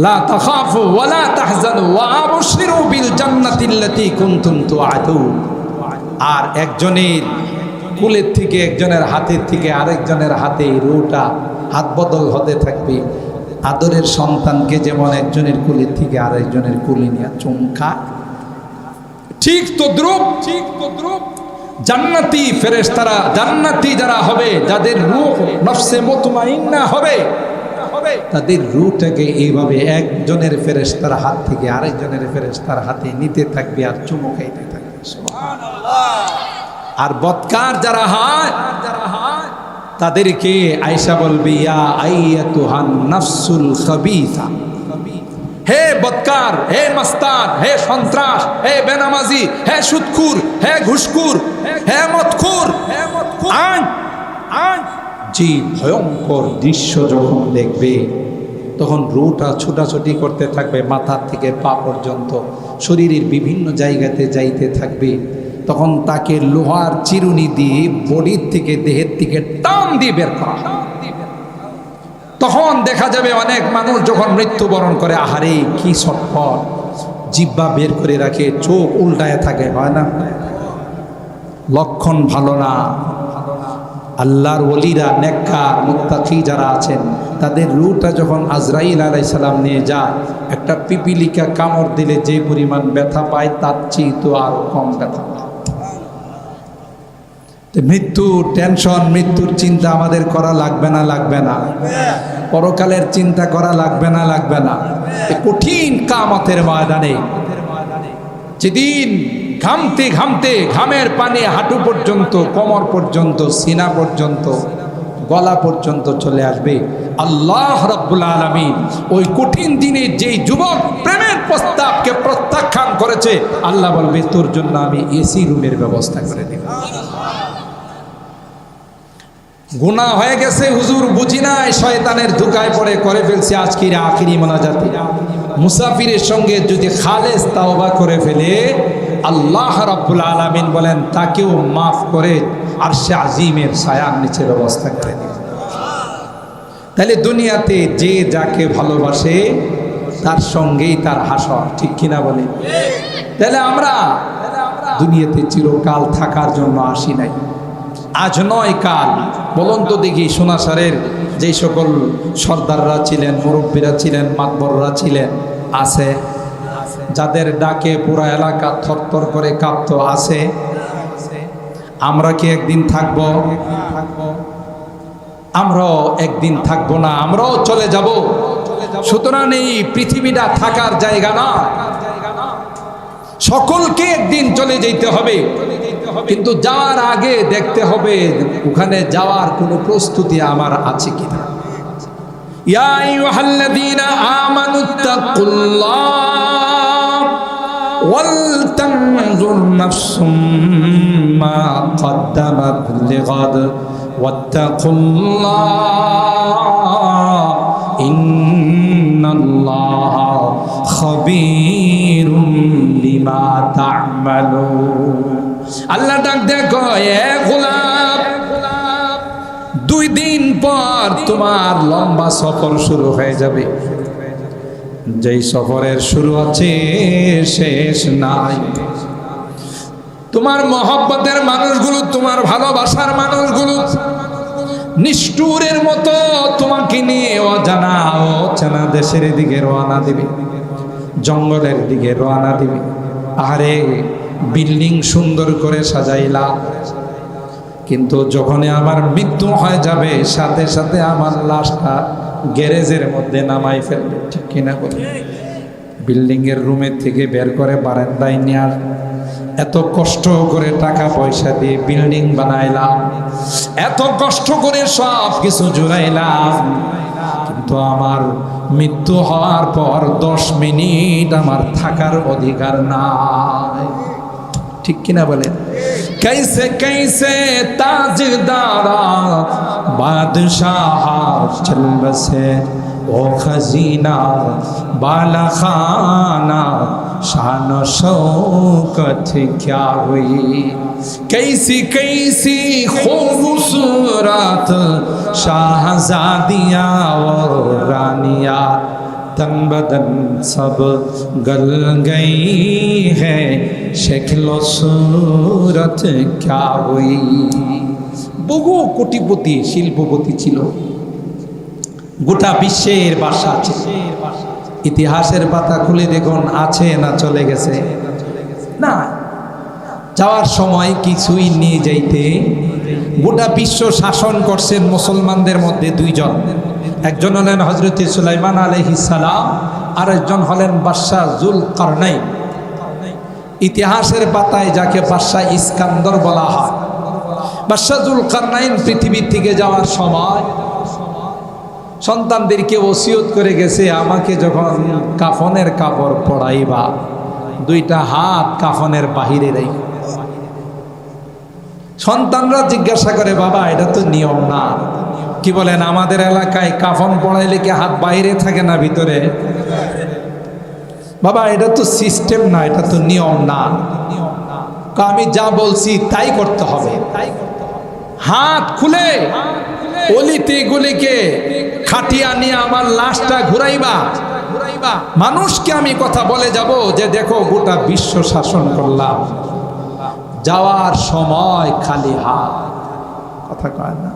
লা তাখাফু ওয়া লা তাহজানু ওয়া আবশিরু বিল জান্নাতিল্লাতী কুনতুম তুআদুন। আর একজনের কুলের থেকে একজনের হাতের থেকে আরেকজনের হাতে রুটা হাত বদল হতে থাকবে। আদরের সন্তানকে যেমন একজনের কুলের থেকে আরেকজনের কুলে নিয়ে চুমকা, ঠিক তদ্রুপ জান্নাতি ফেরেশতারা, জান্নাতি যারা হবে, যাদের রূহ নফসে মুতমাইন্না হবে, তাদের রূহটাকে এইভাবে একজনের ফেরেশতার হাত থেকে আরেকজনের ফেরেশতার হাতে নিতে থাকবে আর চুমু খাইতে থাকবে। সুবহানাল্লাহ। আর বদকার যারা হয় তাদেরকে আয়েশা বলবি ইয়া আইয়াতুহান নাফসুল খাবিসা, হে বদকার, হে মাস্তান, হে সন্ত্রাস, হে বেনামাজি, হে সুদখুর, হে ঘুষখুর, হে মদখুর, জি ভয়ঙ্কর দৃশ্য যখন দেখবে তখন রুটা ছুটাছুটি করতে থাকবে, মাথার থেকে পা পর্যন্ত শরীরের বিভিন্ন জায়গাতে যাইতে থাকবে। তখন তাকে লোহার চিরুনি দিয়ে বডির থেকে, দেহের থেকে টান দিয়ে বের করা। তখন দেখা যাবে অনেক মানুষ যখন মৃত্যুবরণ করে, আহারে কি ছটফট, জিহ্বা বের করে রাখে, চোখ উল্টায় থাকে, হয় না? লক্ষণ ভালো না। আল্লাহর ওলিরা, নেককার মুত্তাকি যারা আছেন, তাদের রূহটা যখন আজরাইল আলাইহিস সালাম নিয়ে যায়, একটা পিপিলিকা কামড় দিলে যে পরিমাণ ব্যথা পায় তার চেয়ে তো আরো কম ব্যথা পায়। মৃত্যুর টেনশন, মৃত্যুর চিন্তা আমাদের করা লাগবে না? লাগবে না? পরকালের চিন্তা করা লাগবে না? লাগবে না? কঠিন কিয়ামতের ময়দানে যেদিন ঘামতে ঘামতে ঘামের পানি হাঁটু পর্যন্ত, কোমর পর্যন্ত, সিনা পর্যন্ত, গলা পর্যন্ত চলে আসবে, আল্লাহ রাব্বুল আলামিন ওই কঠিন দিনে যেই যুবক প্রেমের প্রস্তাবকে প্রত্যাখ্যান করেছে, আল্লাহ বলবে তোর জন্য আমি এসি রুমের ব্যবস্থা করে দেব। গুনাহ হয়ে গেছে হুজুর, বুঝি নাই, শয়তানের ধোঁকায় পড়ে করে ফেলছে, আজকের আখিরি মোনাজাতে মুসাফিরের সঙ্গে যদি খালেস তাওবা করে ফেলে, আল্লাহ রাব্বুল আলামিন বলেন তাকেও মাফ করে আরশে আজিমের ছায়ার নিচে ব্যবস্থা করে দিন। তাহলে দুনিয়াতে যে যাকে ভালোবাসে তার সঙ্গেই তার হাসর, ঠিক কিনা বলে? তাহলে আমরা দুনিয়াতে চিরকাল থাকার জন্য আসি নাই, আজ নয় কাল। বলুন তো দেখি, সোনাসারের যেই সকল সর্দাররা ছিলেন, মুরব্বীরা ছিলেন, মাতবররা ছিলেন, আছে? যাদের ডাকে পুরো এলাকা থরথর করে কাঁপতো আছে? আমরা কি একদিন থাকবো? আমরাও একদিন থাকবো না, আমরাও চলে যাব। সুতরাং এই পৃথিবীটা থাকার জায়গা না, সকলকে একদিন চলে যেতে হবে। কিন্তু যাওয়ার আগে দেখতে হবে ওখানে যাওয়ার কোনো প্রস্তুতি আমার আছে কিনা। ইয়া আইয়ুহাল্লাযীনা আমানুত্তাকুল্লাহ ওয়াল তানজুর নাফসুম মা কদ্দামাত লিগাদ ওয়াত্তাকুল্লাহ ইন্নাল্লাহা খাবীরুম বিমা তা'মালুন। আল্লাহ ডাক দেখো, এ গোলাম, 2 দিন পর তোমার লম্বা সফর শুরু হয়ে যাবে। যেই সফরের শুরু আছে শেষ নাই। তোমার মহব্বতের মানুষগুলো, তোমার ভালোবাসার মানুষগুলো নিষ্ঠুরের মতো তোমাকে নিয়ে অজানা অচেনা দেশের দিকে রওনা দিবে, জঙ্গলের দিকে রওনা দিবে। আরে বিল্ডিং সুন্দর করে সাজাইলাম, কিন্তু যখনই আমার মৃত্যু হয়ে যাবে সাথে সাথে আমার লাশটা গ্যারেজের মধ্যে নামাই ফেলবে, ঠিক কিনা বলে? বিল্ডিং এর রুমের থেকে বের করে বারান্দায় নিয়ে আস। এত কষ্ট করে টাকা পয়সা দিয়ে বিল্ডিং বানাইলাম, এত কষ্ট করে সব কিছু জুড়াইলাম, কিন্তু আমার মৃত্যু হওয়ার পর 10 মিনিট আমার থাকার অধিকার নাই, ঠিক কিনা বলেন? कैसे कैसे ताजदारा बादशाह चल बसे ओ खजीना बाला खाना शान शौकत क्या हुई। कैसी कैसी खूबसूरत शाहजादियाँ और रानियाँ तन बदन सब गल गई है शक्ल सूरत क्या हुई। বহু কোটিপতি শিল্পপতি ছিল, গোটা বিশ্বের বাদশা ছিল। ইতিহাসের পাতা খুলে দেখুন আছে না চলে গেছে? না, যাওয়ার সময় কিছুই নিয়ে যাইতে। গোটা বিশ্ব শাসন করছেন মুসলমানদের মধ্যে 2 জন, একজন হলেন হযরত সুলাইমান আলাইহিস সালাম, আর একজন হলেন বাদশা যুলকারনাইন। ইতিহাসের পাতায় যাকে বাদশা ইস্কান্দর বলা হয়। বাদশা যুলকারনাইন পৃথিবী থেকে যাওয়ার সময় সন্তানদেরকে ওসিয়ত করে গেছে, আমাকে যখন কাফনের কাপড় পরাইবা 2টা হাত কাফনের বাহিরে রেখে। সন্তানরা জিজ্ঞাসা করে, বাবা এটা তো নিয়ম না। কি বলেন, আমাদের এলাকায় কাফন পড়াইলে কি হাত বাইরে থাকে না ভিতরে? বাবা এটা তো সিস্টেম না, এটা তো নিয়ম না। আমি যা বলছি তাই করতে হবে। হাত খুলে অলিতে গলিকে খাটিয়া নিয়ে আমার লাশটা ঘুরাইবা, মানুষকে আমি কথা বলে যাব যে দেখো গোটা বিশ্ব শাসন করলাম, যাওয়ার সময় খালি হাত। কথা কয় না?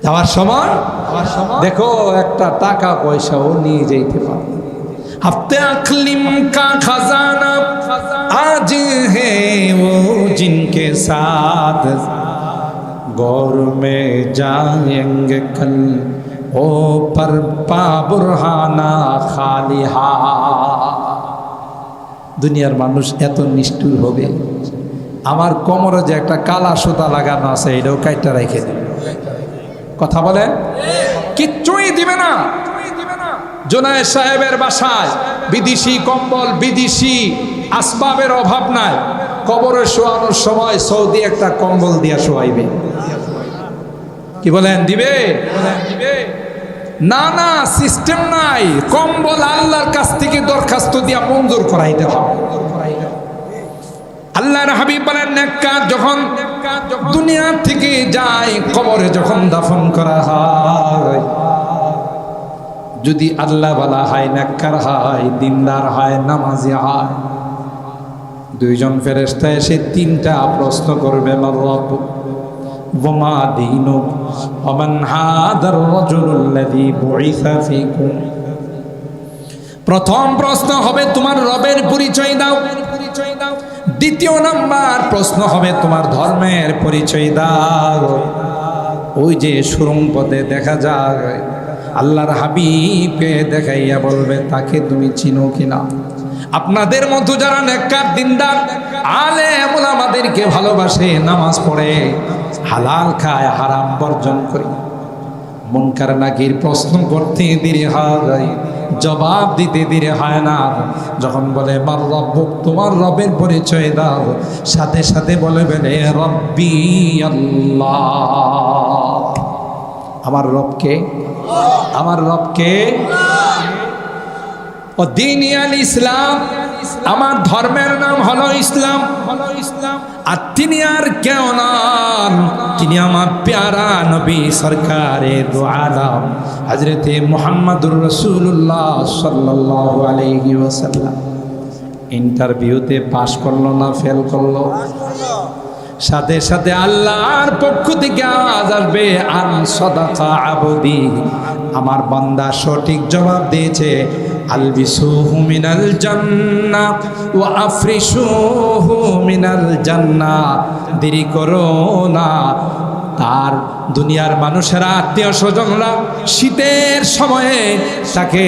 যাওয়ার সময় দেখো একটা টাকা পয়সাও নিয়ে যেতে পারবে। हफ्ते अकलिम का खजाना आज है वो जिनके साथ गौर में जाएंगे कल ओ पर पा बुरहाना खाली हाथ। দুনিয়ার মানুষ এত নিষ্ঠুর হবে, আমার কোমরে যে একটা কালা সুতা লাগানো আছে এটাও কাইটা রেখে দেবে। কথা বলেন, কিচ্ছুই দিবে না। জুনায়েদ সাহেবের বাসায় বিদেশি কম্বল, বিদেশি আসবাবের অভাব নাই। কবরে শোয়ানোর সময় সৌদি একটা কম্বল দিয়া শোয়াইবে। কি বলেন, দিবে? না না, সিস্টেম নাই। কম্বল আল্লাহর কাছ থেকে দরখাস্ত দিয়া মঞ্জুর করাইতে হবে। আল্লাহর হাবিব বলেন, নেককার যখন দুনিয়া থেকে যায়, কবরে যখন দাফন করা হয়, যদি আল্লাহ ওয়ালা হয়, নেককার হয়, দিনদার হয়, নামাজি হয়, 2 জন ফেরেশতা এসে 3টা প্রশ্ন করবে, মান রাব্বুক ওয়া মা দীনুক ওয়া মান হাদার রাজুলুল্লাযী বুইসা ফীকুম। প্রথম প্রশ্ন হবে তোমার রবের পরিচয় দাও। দ্বিতীয় নাম্বার প্রশ্ন হবে তোমার ধর্মের পরিচয় দাও। ওই যে সুরঙ্গ পথে দেখা যায় আল্লাহর হাবিবকে দেখাইয়া বলবে তাকে তুমি চিনো কিনা। আপনাদের মতো যারা নেককার দিনদার আলেম ওলামাদেরকে ভালোবাসে, নামাজ পড়ে, হালাল খায়, হারাম বর্জন করে, মুনকার নাকির প্রশ্ন করতে দেরি হয়, জবাব দিতে দেরি হয় না। যখন বলে মার রব্বুক, তোমার রবের পরিচয় দাও, সাথে সাথে বলে বলে রব্বি আল্লাহ, আমার রবকে, আমার রবকে। ও দ্বীনি আল ইসলাম, আমার ধর্মের নাম হলো ইসলাম। আর তিনি আর কেউ নন, তিনি আমার প্যারা নবী সরকারে দু আলম হযরতে মুহাম্মদুর রাসূলুল্লাহ সাল্লাল্লাহু আলাইহি ওয়াসাল্লাম। ইন্টারভিউতে পাশ করলো না ফেল করলো, সাথে সাথে আল্লাহর পক্ষ থেকে আওয়াজ আসবে আন সাদাকা আবদি, আমার বান্দা সঠিক জবাব দিয়েছে। আলবিসুহু মিনাল জান্নাহ ওয়া আফরিশুহু মিনাল জান্নাহ, দেরি করো না। তার দুনিয়ার মানুষেরা, আত্মীয় স্বজনরা শীতের সময়ে তাকে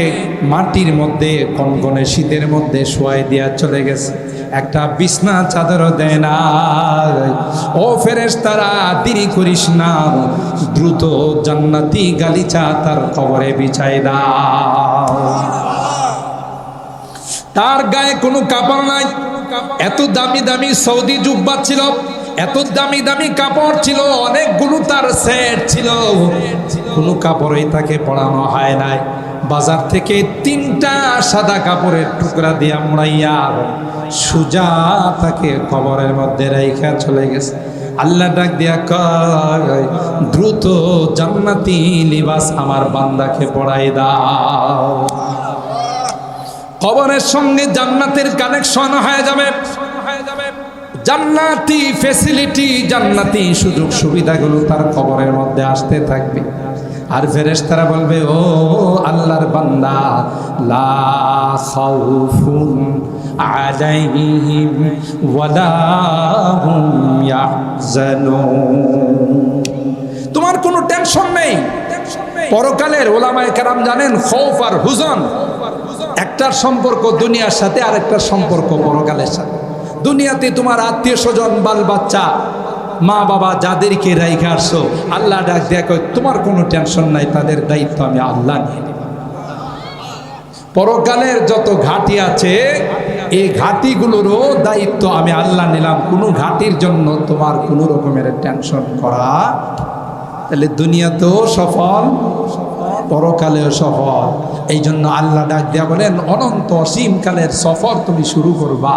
মাটির মধ্যে কনকনে শীতের মধ্যে শোয়াই দিয়া চলে গেছে, একটা বিছনা চাদরও দেয় না। ও ফেরেশতারা দেরি করিস না, দ্রুত জান্নাতি গালিচা তার কবরে বিছাই দাও। তার গায়ে কোনো কাপড় নাই, এত দামি দামি সৌদি জুব্বা ছিল, এত দামি দামি কাপড় ছিল, অনেকগুলো তার সেট ছিল, কোনো কাপড়ই তাকে পরানো হয় নাই। বাজার থেকে 3টা সাদা কাপড়ের টুকরা দিয়া মুড়াইয়া সুজা তাকে কবরের মধ্যে রাইখা চলে গেছে। আল্লাহ ডাক দিয়া কয় দ্রুত জান্নাতি লিবাস আমার বান্দাকে পরাই দাও। কবরের সঙ্গে জান্নাতের কানেকশন হয়ে যাবে, জান্নাতি ফ্যাসিলিটি, জান্নাতি সুযোগ সুবিধাগুলো তার কবরের মধ্যে আসতে থাকবে। আর ফেরেশতারা বলবে ও আল্লাহর বান্দা, লা খাউফুন আলাইহিম ওয়ালা হুম ইয়াহজানুন, তোমার কোনো টেনশন নেই। পরকালের ওলামায়ে কেরাম জানেন খৌফ আর হুজন একটার সম্পর্ক দুনিয়ার সাথে, আর একটার সম্পর্ক পরকালের সাথে। দুনিয়াতে তোমার আত্মীয় স্বজন, বাল বাচ্চা, মা বাবা যাদেরকে রাইখা আসছো, আল্লাহ ডাক দেয়া কয় তোমার কোনো টেনশন নাই, তাদের দায়িত্ব আমি আল্লাহ নিয়ে নেব। পরকালের যত ঘাঁটি আছে এই ঘাঁটিগুলোরও দায়িত্ব আমি আল্লাহ নিলাম, কোনো ঘাঁটির জন্য তোমার কোনো রকমের টেনশন করা। তাহলে দুনিয়াতেও সফল, পরকালেও সফল। এই জন্য আল্লাহ ডাক দেয়া বলেন অনন্ত অসীমকালের সফর তুমি শুরু করবা।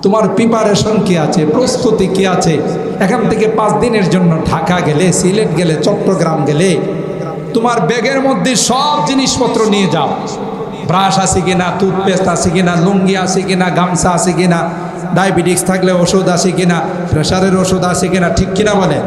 তোমার প্রিপারেশন কি আছে, প্রস্তুতি কি আছে? এখান থেকে 5 দিনের জন্য ঢাকা গেলে, সিলেট গেলে, চট্টগ্রাম গেলে তোমার ব্যাগের মধ্যে সব জিনিসপত্র নিয়ে যাও। ব্রাশ আছে কিনা, টুথপেস্ট আছে কিনা, লুঙ্গি আছে কিনা, গামছা আছে কিনা, ডায়াবেটিস থাকলে ওষুধ আছে কিনা, প্রেশারের ওষুধ আছে কিনা, ঠিক কিনা বলে?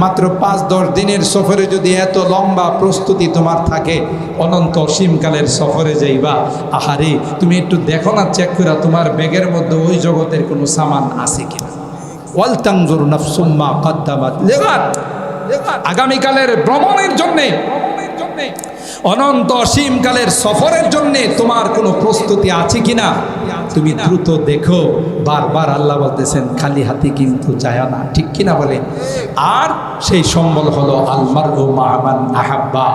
মাত্র 5-10 দিনের সফরে যদি এত লম্বা প্রস্তুতি তোমার থাকে, অনন্ত অসীমকালের সফরে যাইবা, আহারে তুমি একটু দেখো না, চেক করে তোমার ব্যাগের মধ্যে ওই জগতের কোনো সামান আছে কিনা। ওয়াল তানজুর নাফসুম মা কদ্দামাত লিগাদ, আগামীকালের ভ্রমণের জন্যে, অনন্ত অসীমকালের সফরের জন্যে তোমার কোনো প্রস্তুতি আছে কিনা তুমি দ্রুত দেখো। বারবার আল্লাহ বলতেছেন খালি হাতে কিন্তু যায় না, ঠিক কিনা বলে? আর সেই সম্বল হলো আলমারউ মা মান আহাব্বা।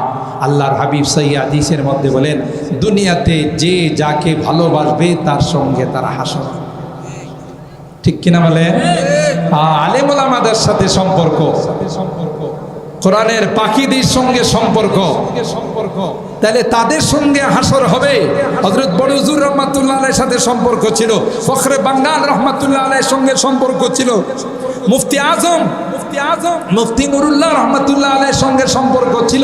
আল্লাহর হাবিব সহিহ হাদিসের মধ্যে বলেন দুনিয়াতে যে যাকে ভালোবাসবে তার সঙ্গে তার হাসর, ঠিক কিনা বলে? আলেম ওলামাদের সাথে সম্পর্ক, কোরআনের পাখিদের সঙ্গে সম্পর্ক, তাহলে তাদের সঙ্গে হাসর হবে। হযরত বড় হুজুর রহমাতুল্লাহ আলাইহির সাথে সম্পর্ক ছিল, ফখরে বাঙ্গাল রহমাতুল্লাহ আলাইহির সঙ্গে সম্পর্ক ছিল, মুফতি আজম মুফতি নুরুল্লাহ রহমাতুল্লাহ আলাইহির সঙ্গে সম্পর্ক ছিল।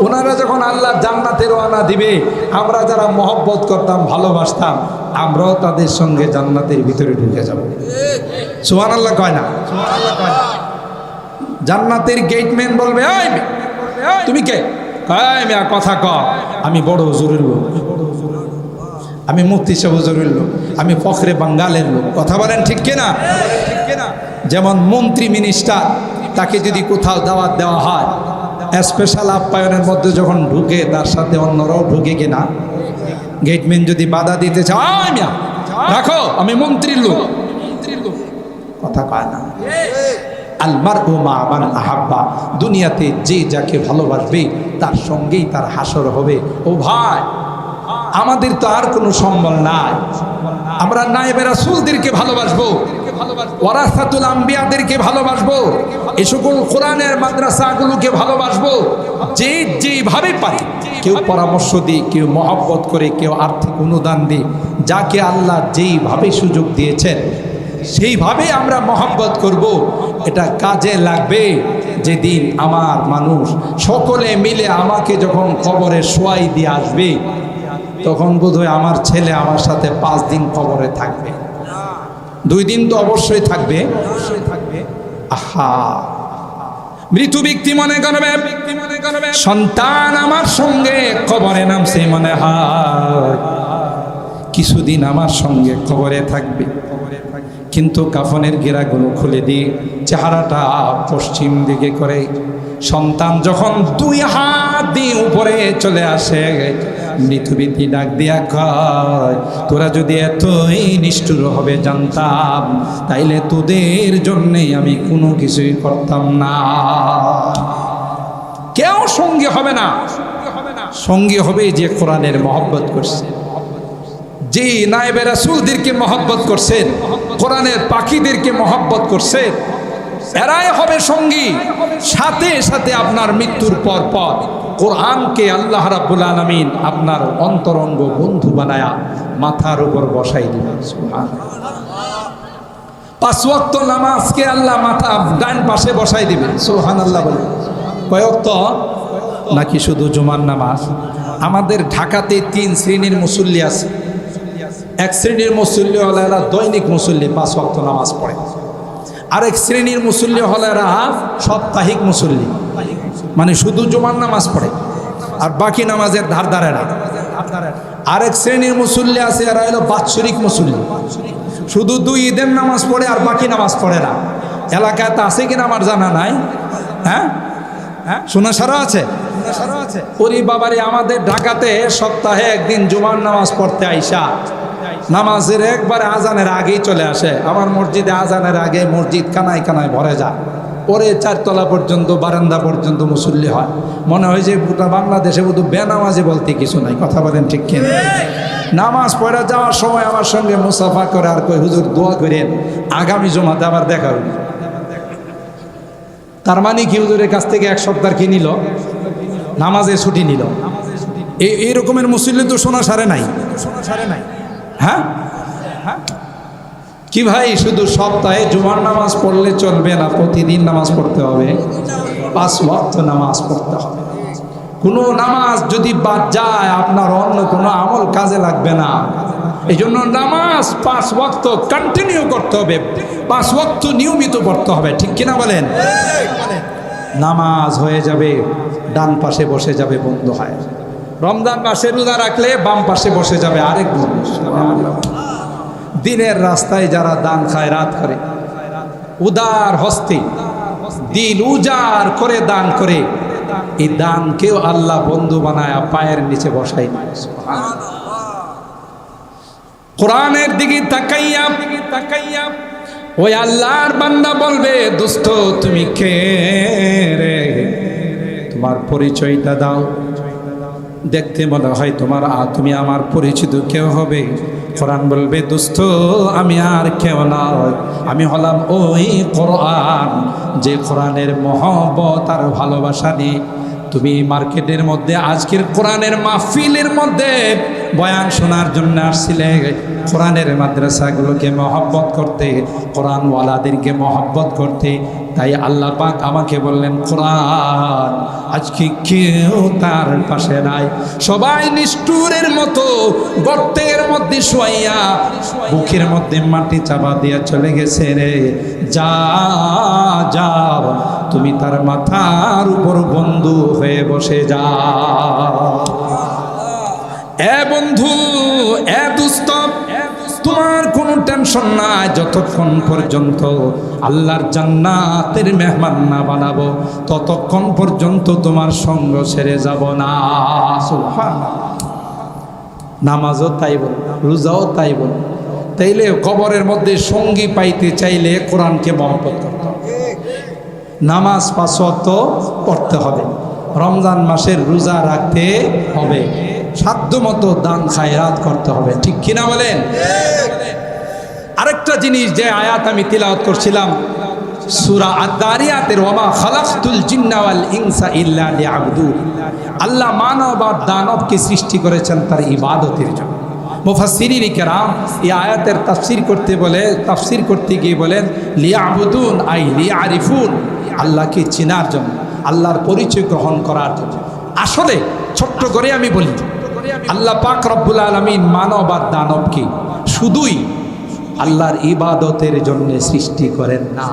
ওনারা যখন আল্লাহ জান্নাতে রওনা দিবে, আমরা যারা মহব্বত করতাম, ভালোবাসতাম, আমরাও তাদের সঙ্গে জান্নাতের ভিতরে ঢুকে যাব। সুবহানাল্লাহ কয় না? সুবহানাল্লাহ কয় না? জান্নাতের গেটম্যান বলবে এই তুমি কে? কথা ক, আমি বড় হুজুরের লোক। আমি মুফতি সাহেব হুজুরের লোক, আমি ফখরে বাঙ্গালের লোক। কথা বলেন ঠিক কিনা? যেমন মন্ত্রী মিনিস্টার, তাকে যদি কোথাও দাওয়াত দেওয়া হয়, স্পেশাল আপ্যায়নের মধ্যে যখন ঢুকে, তার সাথে অন্যরাও ঢুকে কিনা? গেটম্যান যদি বাধা দিতে চায়, রাখো আমি মন্ত্রীর লোক, কথা কয় না। আলমারউ মা মান আহাব্বা, দুনিয়াতে যে যাকে ভালোবাসবে তার সঙ্গেই তার হাসর হবে। ও ভাই, আমাদের তো আর কোনো সম্বল নাই, আমরা নায়েবে রাসূলদেরকে ভালোবাসবো, ওয়ারাসাতুল আম্বিয়াদেরকে ভালোবাসবো, এই সকল কোরআনের মাদ্রাসাগুলোকে ভালোবাসবো। যে যেভাবে পারে, কেউ পরামর্শ দিয়ে, কেউ মহব্বত করে, কেউ আর্থিক অনুদান দিয়ে, যাকে আল্লাহ যেইভাবে সুযোগ দিয়েছেন সেইভাবে আমরা মহব্বত করব। এটা কাজে লাগবে যেদিন আমার মানুষ সকলে মিলে আমাকে যখন কবরে শোয়াই দিয়ে আসবে, তখন বোধহয় আমার ছেলে আমার সাথে 5 দিন কবরে থাকবে, 2 দিন তো অবশ্যই থাকবে। আহা, মৃত্যু ব্যক্তি মনে করবে সন্তান আমার সঙ্গে কবরে নামছে, মনে হয় কিছুদিন আমার সঙ্গে কবরে থাকবে। কিন্তু কাফনের গেরাগুলো খুলে দিয়ে চেহারাটা পশ্চিম দিকে করে সন্তান যখন 2 হাত দিয়ে উপরে চলে আসে, মৃত্যুবীতি ডাক দিয়া কয়, তোরা যদি এতই নিষ্ঠুর হবে জানতাম, তাইলে তোদের জন্যে আমি কোনো কিছুই করতাম না। কেউ সঙ্গী হবে না, সঙ্গী হবে যে কোরআনের মহব্বত করছে, যে নায়েবে রাসূলদেরকে মহব্বত করছেন, কোরআনের পাখিদেরকে মহব্বত করছেন, এরাই হবে সঙ্গী। সাথে সাথে আপনার মৃত্যুর পর পর কোরআনকে আল্লাহ রাব্বুল আলামিন আপনার অন্তরঙ্গ বন্ধু বানায়া মাথার উপর বসাই দিবেন। সুবহানাল্লাহ। 5 ওয়াক্ত নামাজকে আল্লাহ মাথা ডান পাশে বসাই দিবেন। সুবহানাল্লাহ বলেন। কয় ওয়াক্ত? নাকি শুধু জুমার নামাজ? আমাদের ঢাকাতে 3 শ্রেণীর মুসল্লি আছে। এক শ্রেণীর মুসল্লি হলো এরা দৈনিক মুসল্লি, 5 ওয়াক্ত নামাজ পড়ে। আরেক শ্রেণীর মুসল্লি হলো এরা সাপ্তাহিক মুসল্লি, মানে শুধু জুমার নামাজ পড়ে আর বাকি নামাজের ধার ধারে না। আরেক শ্রেণীর মুসল্লি আছে, এরা হলো বাৎসরিক মুসল্লি, শুধু 2 ঈদের নামাজ পড়ে আর বাকি নামাজ পড়ে না। এলাকায় তা আছে কিনা আমার জানা নাই। হ্যাঁ হ্যাঁ, শোনা সারা আছে। ওরে বাবারে, আমাদের ঢাকাতে সপ্তাহে একদিন জুমার নামাজ পড়তে আইসা নামাজের একবারে আজানের আগেই চলে আসে। আমার মসজিদে আজানের আগে মসজিদ কানায় কানায় ভরে যায়, পরে 4 তলা পর্যন্ত, বারান্দা পর্যন্ত মুসল্লি হয়। মনে হয় যে গোটা বাংলাদেশে শুধু বেনামাজি বলতে কিছু নাই। কথা বলেন ঠিক কিনা? নামাজ পড়া যাওয়ার সময় আমার সঙ্গে মুসাফা করে আর কই, হুজুর দোয়া করেন আগামী জুমাতে আবার দেখা হবে। তার মানে কি, হুজুরের কাছ থেকে 1 সপ্তাহ কি নিল, নামাজে ছুটি নিল। এই রকমের মুসল্লি তো শোনা সারে নাই। হ্যাঁ কি ভাই, শুধু সপ্তাহে জুমার নামাজ পড়লে চলবে না, প্রতিদিন নামাজ পড়তে হবে, 5 ওয়াক্ত নামাজ পড়তে হবে। কোনো নামাজ যদি বাদ যায় আপনার অন্য কোনো আমল কাজে লাগবে না। এই জন্য নামাজ 5 ওয়াক্ত কন্টিনিউ করতে হবে, 5 ওয়াক্ত নিয়মিত পড়তে হবে। ঠিক কিনা বলেন? নামাজ হয়ে যাবে, ডান পাশে বসে যাবে বন্ধু হয়। রমজান মাসে রোজা রাখলে বাম পাশে বসে যাবে আরেক বন্ধু। দিনের রাস্তায় যারা দান খায়, রাত করে, উদার হস্তে দিল উজাড় করে দান করে, এই দানকেও আল্লাহ বন্ধু বানায় পায়ের নিচে বসাই। কোরআনের দিকে তাকাইয়া ওই আল্লাহর বান্দা বলবে, দোস্ত তুমি কে রে, তোমার পরিচয়টা দাও। দেখতে মনে হয় তুমি আমার পরিচিত কেউ হবে। কোরআন বলবে, দোস্ত আমি আর কেউ নয়, আমি হলাম ওই কোরআন, যে কোরআনের মহব্বত আর ভালোবাসা নিয়ে তুমি মার্কেটের মধ্যে আজকের কোরআনের মাহফিলের মধ্যে বয়ান শোনার জন্য আসছিলে। কোরআনের মাদ্রাসাগুলোকে মহব্বত করতে, কোরআনওয়ালাদেরকে মহব্বত করতে। তাই আল্লাহ পাক আমাকে বললেন, কোরআন আজকে কেউ তার পাশে নাই, সবাই নিষ্ঠুরের মতো গর্তের মধ্যে শোয়াইয়া বুকের মধ্যে মাটি চাপা দিয়া চলে গেছে রে। যাও তুমি তার মাথার উপর বন্ধু হয়ে বসে যাও। এ বন্ধু, এ দুস্ত, তোমার কোনো টেনশন নাই যতক্ষণ পর্যন্ত আল্লাহর জান্নাতের মেহমান না বানাবো ততক্ষণ পর্যন্ত তোমার সঙ্গ ছেড়ে যাব না। সুবহানাল্লাহ। নামাজও তাই বল, রোজাও তাই বল। তাইলে কবরের মধ্যে সঙ্গী পাইতে চাইলে কোরআনকে মহব্বত করতে হবে, নামাজ 5 ওয়াক্ত পড়তে হবে, রমজান মাসের রোজা রাখতে হবে, সাধ্যমতো দান খায়রাত করতে হবে। ঠিক কিনা বলেন? আরেকটা জিনিস, যে আয়াত আমি তিলাওয়াত করছিলাম সূরা আদ-দারিয়াতের, ওয়ামা খালাকতুল জিন্না ওয়াল ইনসা ইল্লা লিয়াবুদুন, আল্লাহ মানব আর দানবকে সৃষ্টি করেছেন তার ইবাদতের জন্য। মুফাসসিরিন কেরাম এই আয়াতের তাফসীর করতে গিয়ে বলেন লিয়াবুদুন আই লিয়ারিফুন, আল্লাহকে চেনার জন্য, আল্লাহর পরিচয় গ্রহণ করার জন্য। আসলে ছোট্ট করে আমি বলি, আল্লাহ পাক রব্বুল আলামিন মানব আর দানবকে শুধুই আল্লাহর ইবাদতের জন্য সৃষ্টি করেন না,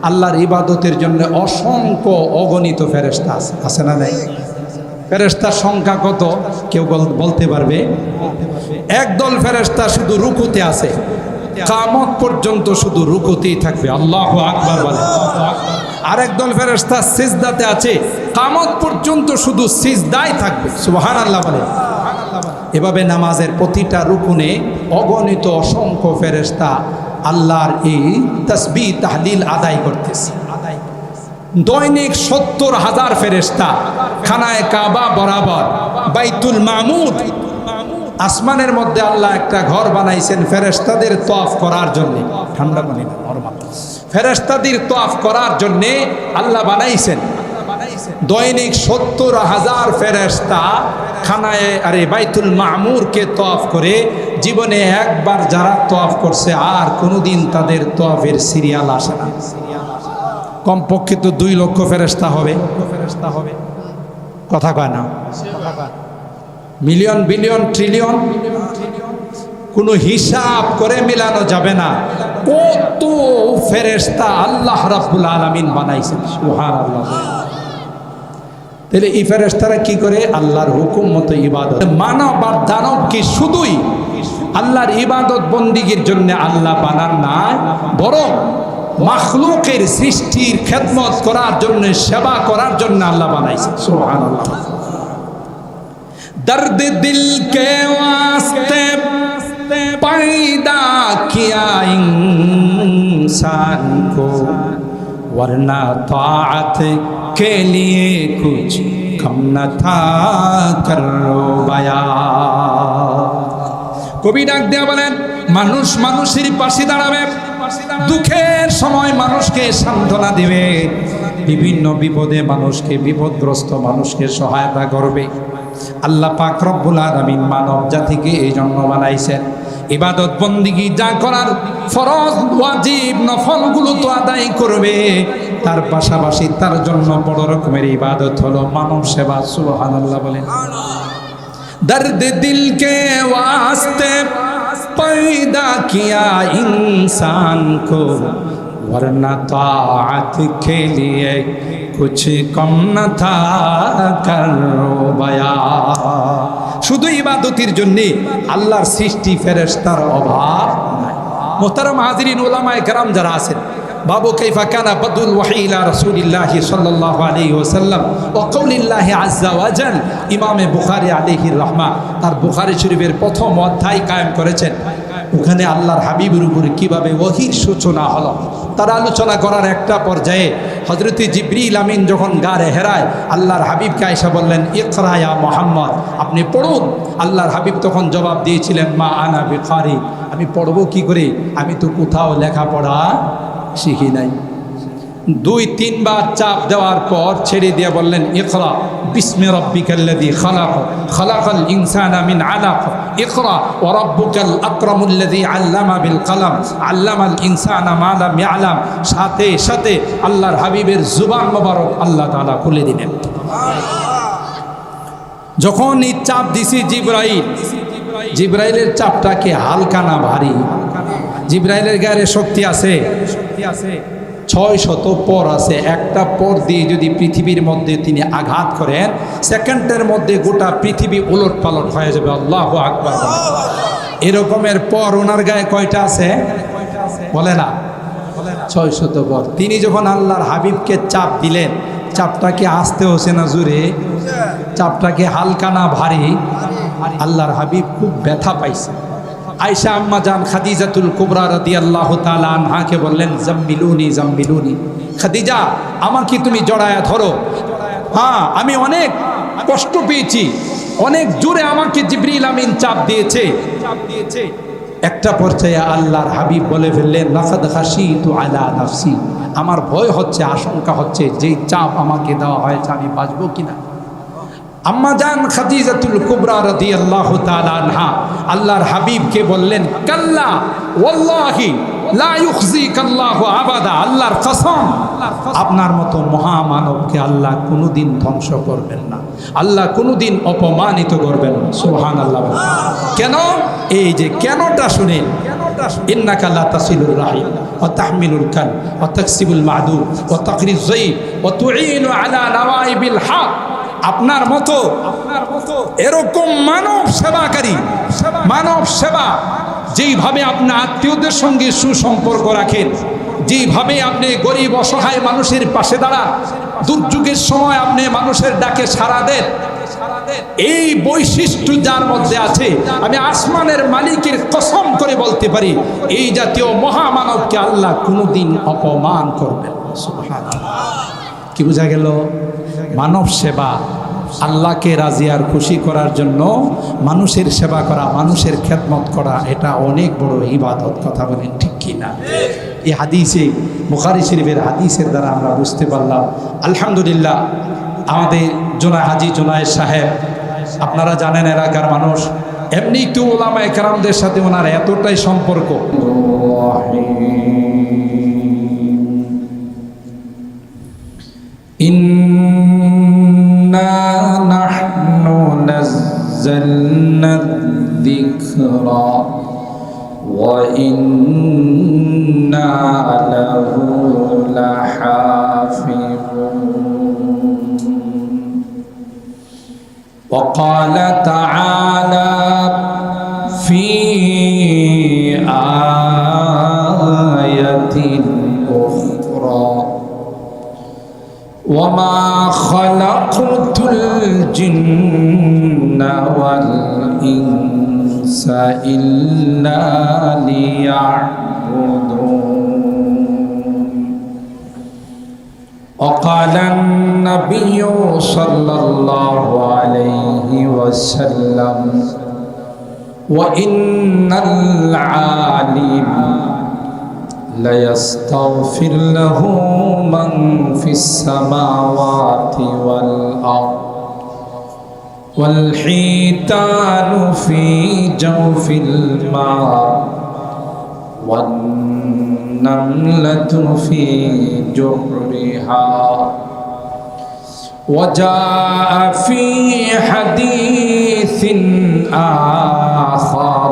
আল্লাহর ইবাদতের জন্য অসংখ্য অগণিত ফেরেশতা আছে না নাই? ফেরেশতার সংখ্যা কত কেউ বলতে পারবে? একদল ফেরেশতা শুধু রুকুতে আছে, কিয়ামত পর্যন্ত শুধু রুকুতেই থাকবে, আল্লাহু আকবার বলে। আরেক দল ফেরেশতা সিজদাতে আছে, কিয়ামত পর্যন্ত শুধু সিজদায় থাকবে, সুবহানাল্লাহ বলে। এভাবে নামাজের প্রতিটা রুকুনে অগণিত অসংখ্য ফেরেশতা আল্লাহর এই তাসবিহ তাহলিল আদায় করতেছে। দৈনিক 70,000 ফেরেশতা খানায়ে কাবা বরাবর বাইতুল মামুর, আসমানের মধ্যে আল্লাহ একটা ঘর বানাইছেন ফেরেশতাদের তওয়াফ করার জন্য। ঠান্ডা পানি না, নরমাল। ফেরেশতাদের তওয়াফ করার জন্য আল্লাহ বানাইছেন। দৈনিক 70,000 ফেরেশতা খানায়ে বাইতুল মামুরকে তওয়াফ করে, জীবনে একবার যারা তওয়াফ করছে আর কোনোদিন তাদের তওয়াফের সিরিয়াল আসে না। কমপক্ষে তো 2 লক্ষ ফেরেশতা হবে, কথা কয় না? মিলিয়ন, বিলিয়ন, ট্রিলিয়ন, কোনো হিসাব করে মিলানো যাবে না কত ফেরেশতা আল্লাহ রাব্বুল আলামিন বানাইছেন, সুবহানাল্লাহ। তাহলে এই ফেরেশতারা কি করে? আল্লাহর হুকুম মতো ইবাদত। মানব আর দানব কি শুধুই আল্লাহর ইবাদত বন্দিগির জন্য আল্লাহ বানান না, বরং মাখলুকের সৃষ্টির খেদমত করার জন্য, সেবা করার জন্য আল্লাহ বানাইছেন, সুবহানাল্লাহ। दर्द दिल के वास्ते पैदा किया इंसान को, वरना ताअत के लिए कुछ कम न था करो बया। কবি ডাক দেয়া বলেন, মানুষ মানুষের পাশে দাঁড়াবে, দুঃখের সময় মানুষকে সান্ত্বনা দিবে, বিভিন্ন বিপদে মানুষকে, বিপদগ্রস্ত মানুষকে সহায়তা করবে। আল্লাহ পাক রব্বুল আলামিন মানব জাতিকে এই জন্য বানাইছেন, ইবাদত বন্দিগি যা করার ফরজ ওয়াজিব নফলগুলো তো আদায় করবে, তার পাশাপাশি তার জন্য বড় রকমের ইবাদত হলো মানব সেবা, সুবহানাল্লাহ বলেন। দর্দ দিল কে ওয়াস্তে पैदा किया इंसान को, वरना ताअत के लिए कुछ कम न था करो बया। শুধু ইবাদতের জন্য আল্লাহর সৃষ্টি ফেরেশতার অভাব নাই। মুহতারাম হাজিরিন, উলামায়ে কেরাম যারা আছেন, বাবু কাইফা কানা বাদুল ওয়াহি ইলা রাসূলিল্লাহি সাল্লাল্লাহু আলাইহি ওয়াসাল্লাম ওয়া কওলিল্লাহি আযজা ওয়া জাল, ইমামে বুখারী আলাইহির রাহমা তার বুখারী শরীফের প্রথম অধ্যায় কায়েম করেছেন। ওখানে আল্লাহর হাবিবের উপরে কিভাবে ওহীর সূচনা হলো তার আলোচনা করার একটা পর্যায়ে হযরতে জিবরিল আমিন যখন গারে হেরায় আল্লাহর হাবিবকে আয়েশা বললেন, ইকরা ইয়া মুহাম্মদ, আপনি পড়ুন। আল্লাহর হাবিব তখন জবাব দিয়েছিলেন, মা আনা বিকারি, আমি পড়বো কি করে, আমি তো কোথাও লেখাপড়া শিখি নাই। 2-3 বার চাপ দেওয়ার পর ছেড়ে দিয়ে বললেন, ইকরা বিসমি রাব্বিকাল্লাযী খালাক, খালাকাল ইনসানা মিন আলাক, ইকরা ওয়া রাব্বুকাল আকরামুল্লাযী আল্লামা বিল কলম, আল্লামাল ইনসানা মা লাম ইয়ালাম। সাথে সাথে আল্লাহর হাবিবের জুবান মোবারক আল্লাহ তাআলা খুলে দিলেন। যখন এই চাপ দিছি জিবরাইলের চাপটা কি হালকা না ভারী? জিবরাইলের গায়ে শক্তি আছে, 600 পর আছে, একটা পর দিয়ে যদি পৃথিবীর মধ্যে তিনি আঘাত করেন, সেকেন্ডের মধ্যে গোটা পৃথিবী উলট পালট হয়ে যাবে। আল্লাহু আকবার। এরকমের পর ওনার গায়ে কয়টা আছে বলে না? 600 পর। তিনি যখন আল্লাহর হাবিবকে চাপ দিলেন, চাপটা কি আস্তে হচ্ছে না জোরে? চাপটা কি হালকা না ভারী? আল্লাহর হাবিব খুব ব্যথা পাইছে। আয়েশা আম্মা জান খাদিজাতুল কুবরা রাদিয়াল্লাহু তাআলা আনহাকে বললেন, জাম্মিলুনি জাম্মিলুনি, খাদিজা আমাকে তুমি জড়ায়া ধরো। হ্যাঁ, আমি অনেক কষ্ট পেয়েছি, অনেক জোরে আমাকে জিবরিল আমিন চাপ দিয়েছে। একটা পর্যায়ে আল্লাহর হাবিব বলে ফেললেন, লাকাদ খাশিতু আলা নাফসি, আমার ভয় হচ্ছে, আশঙ্কা হচ্ছে যেই চাপ আমাকে দেওয়া হয়েছে আমি বাঁচবো কিনা। আম্মা জান খাদিজাতুল কুবরা রাদিয়াল্লাহু তাআলা আনহা আল্লাহর হাবিবকে বললেন, কাল্লা ওয়াল্লাহি লা ইউখজিকাল্লাহু আবাদা, আল্লাহর কসম আপনার মতো মহামানবকে আল্লাহ কোনোদিন ধ্বংস করবেন না, আল্লাহ কোনোদিন অপমানিত করবেন না। সুবহানাল্লাহ। কেন? এই যে কেনটা শুনেন, ইন্নাকা লা তাসিলুর রাহিম ওয়া তাহমিলুল কাল ওয়া তাকসিবুল মাদুদ ওয়া তাকরিজ যায়ব ওয়া তুঈনু আলা নওয়াইবিল হক, আপনার মতো এরকম মানব সেবাকারী, মানব সেবা, যেইভাবে আপনি আত্মীয়দের সঙ্গে সুসম্পর্ক রাখেন, যেইভাবে আপনি গরিব অসহায় মানুষের পাশে দাঁড়ান, দুর্যোগের সময় আপনি মানুষের ডাকে সাড়া দেন, এই বৈশিষ্ট্য যার মধ্যে আছে, আমি আসমানের মালিকের কসম করে বলতে পারি এই জাতীয় মহামানবকে আল্লাহ কোনোদিন অপমান করবেন। সুবহানাল্লাহ। কি বোঝা গেল? মানব সেবা, আল্লাহকে রাজি আর খুশি করার জন্য মানুষের সেবা করা, মানুষের খেদমত করা, এটা অনেক বড় ইবাদত। কথা বলেন ঠিক কি না? এই হাদিসে, বুখারী শরীফের হাদিসের দ্বারা আমরা বুঝতে পারলাম। আলহামদুলিল্লাহ, আমাদের হাজী জুনায়েদ সাহেব, আপনারা জানেন এলাকার মানুষ, এমনি তো ওলামায়ে কেরামদের সাথে ওনার এতটাই সম্পর্ক। ইন্না নাহনু নাযালনা যিকরা ওয়া ইন্না লাহু লাহাফিজুন। وقال تعالى في آية أخرى وما خلقت الجن والإنس إلا ليعبدون. وقال النبي صلى الله عليه وسلم وإن العالم ليستغفر له من في السماوات والأرض والحيتان في جوف الماء والنملة في جحرها. وجاء في حديث آخر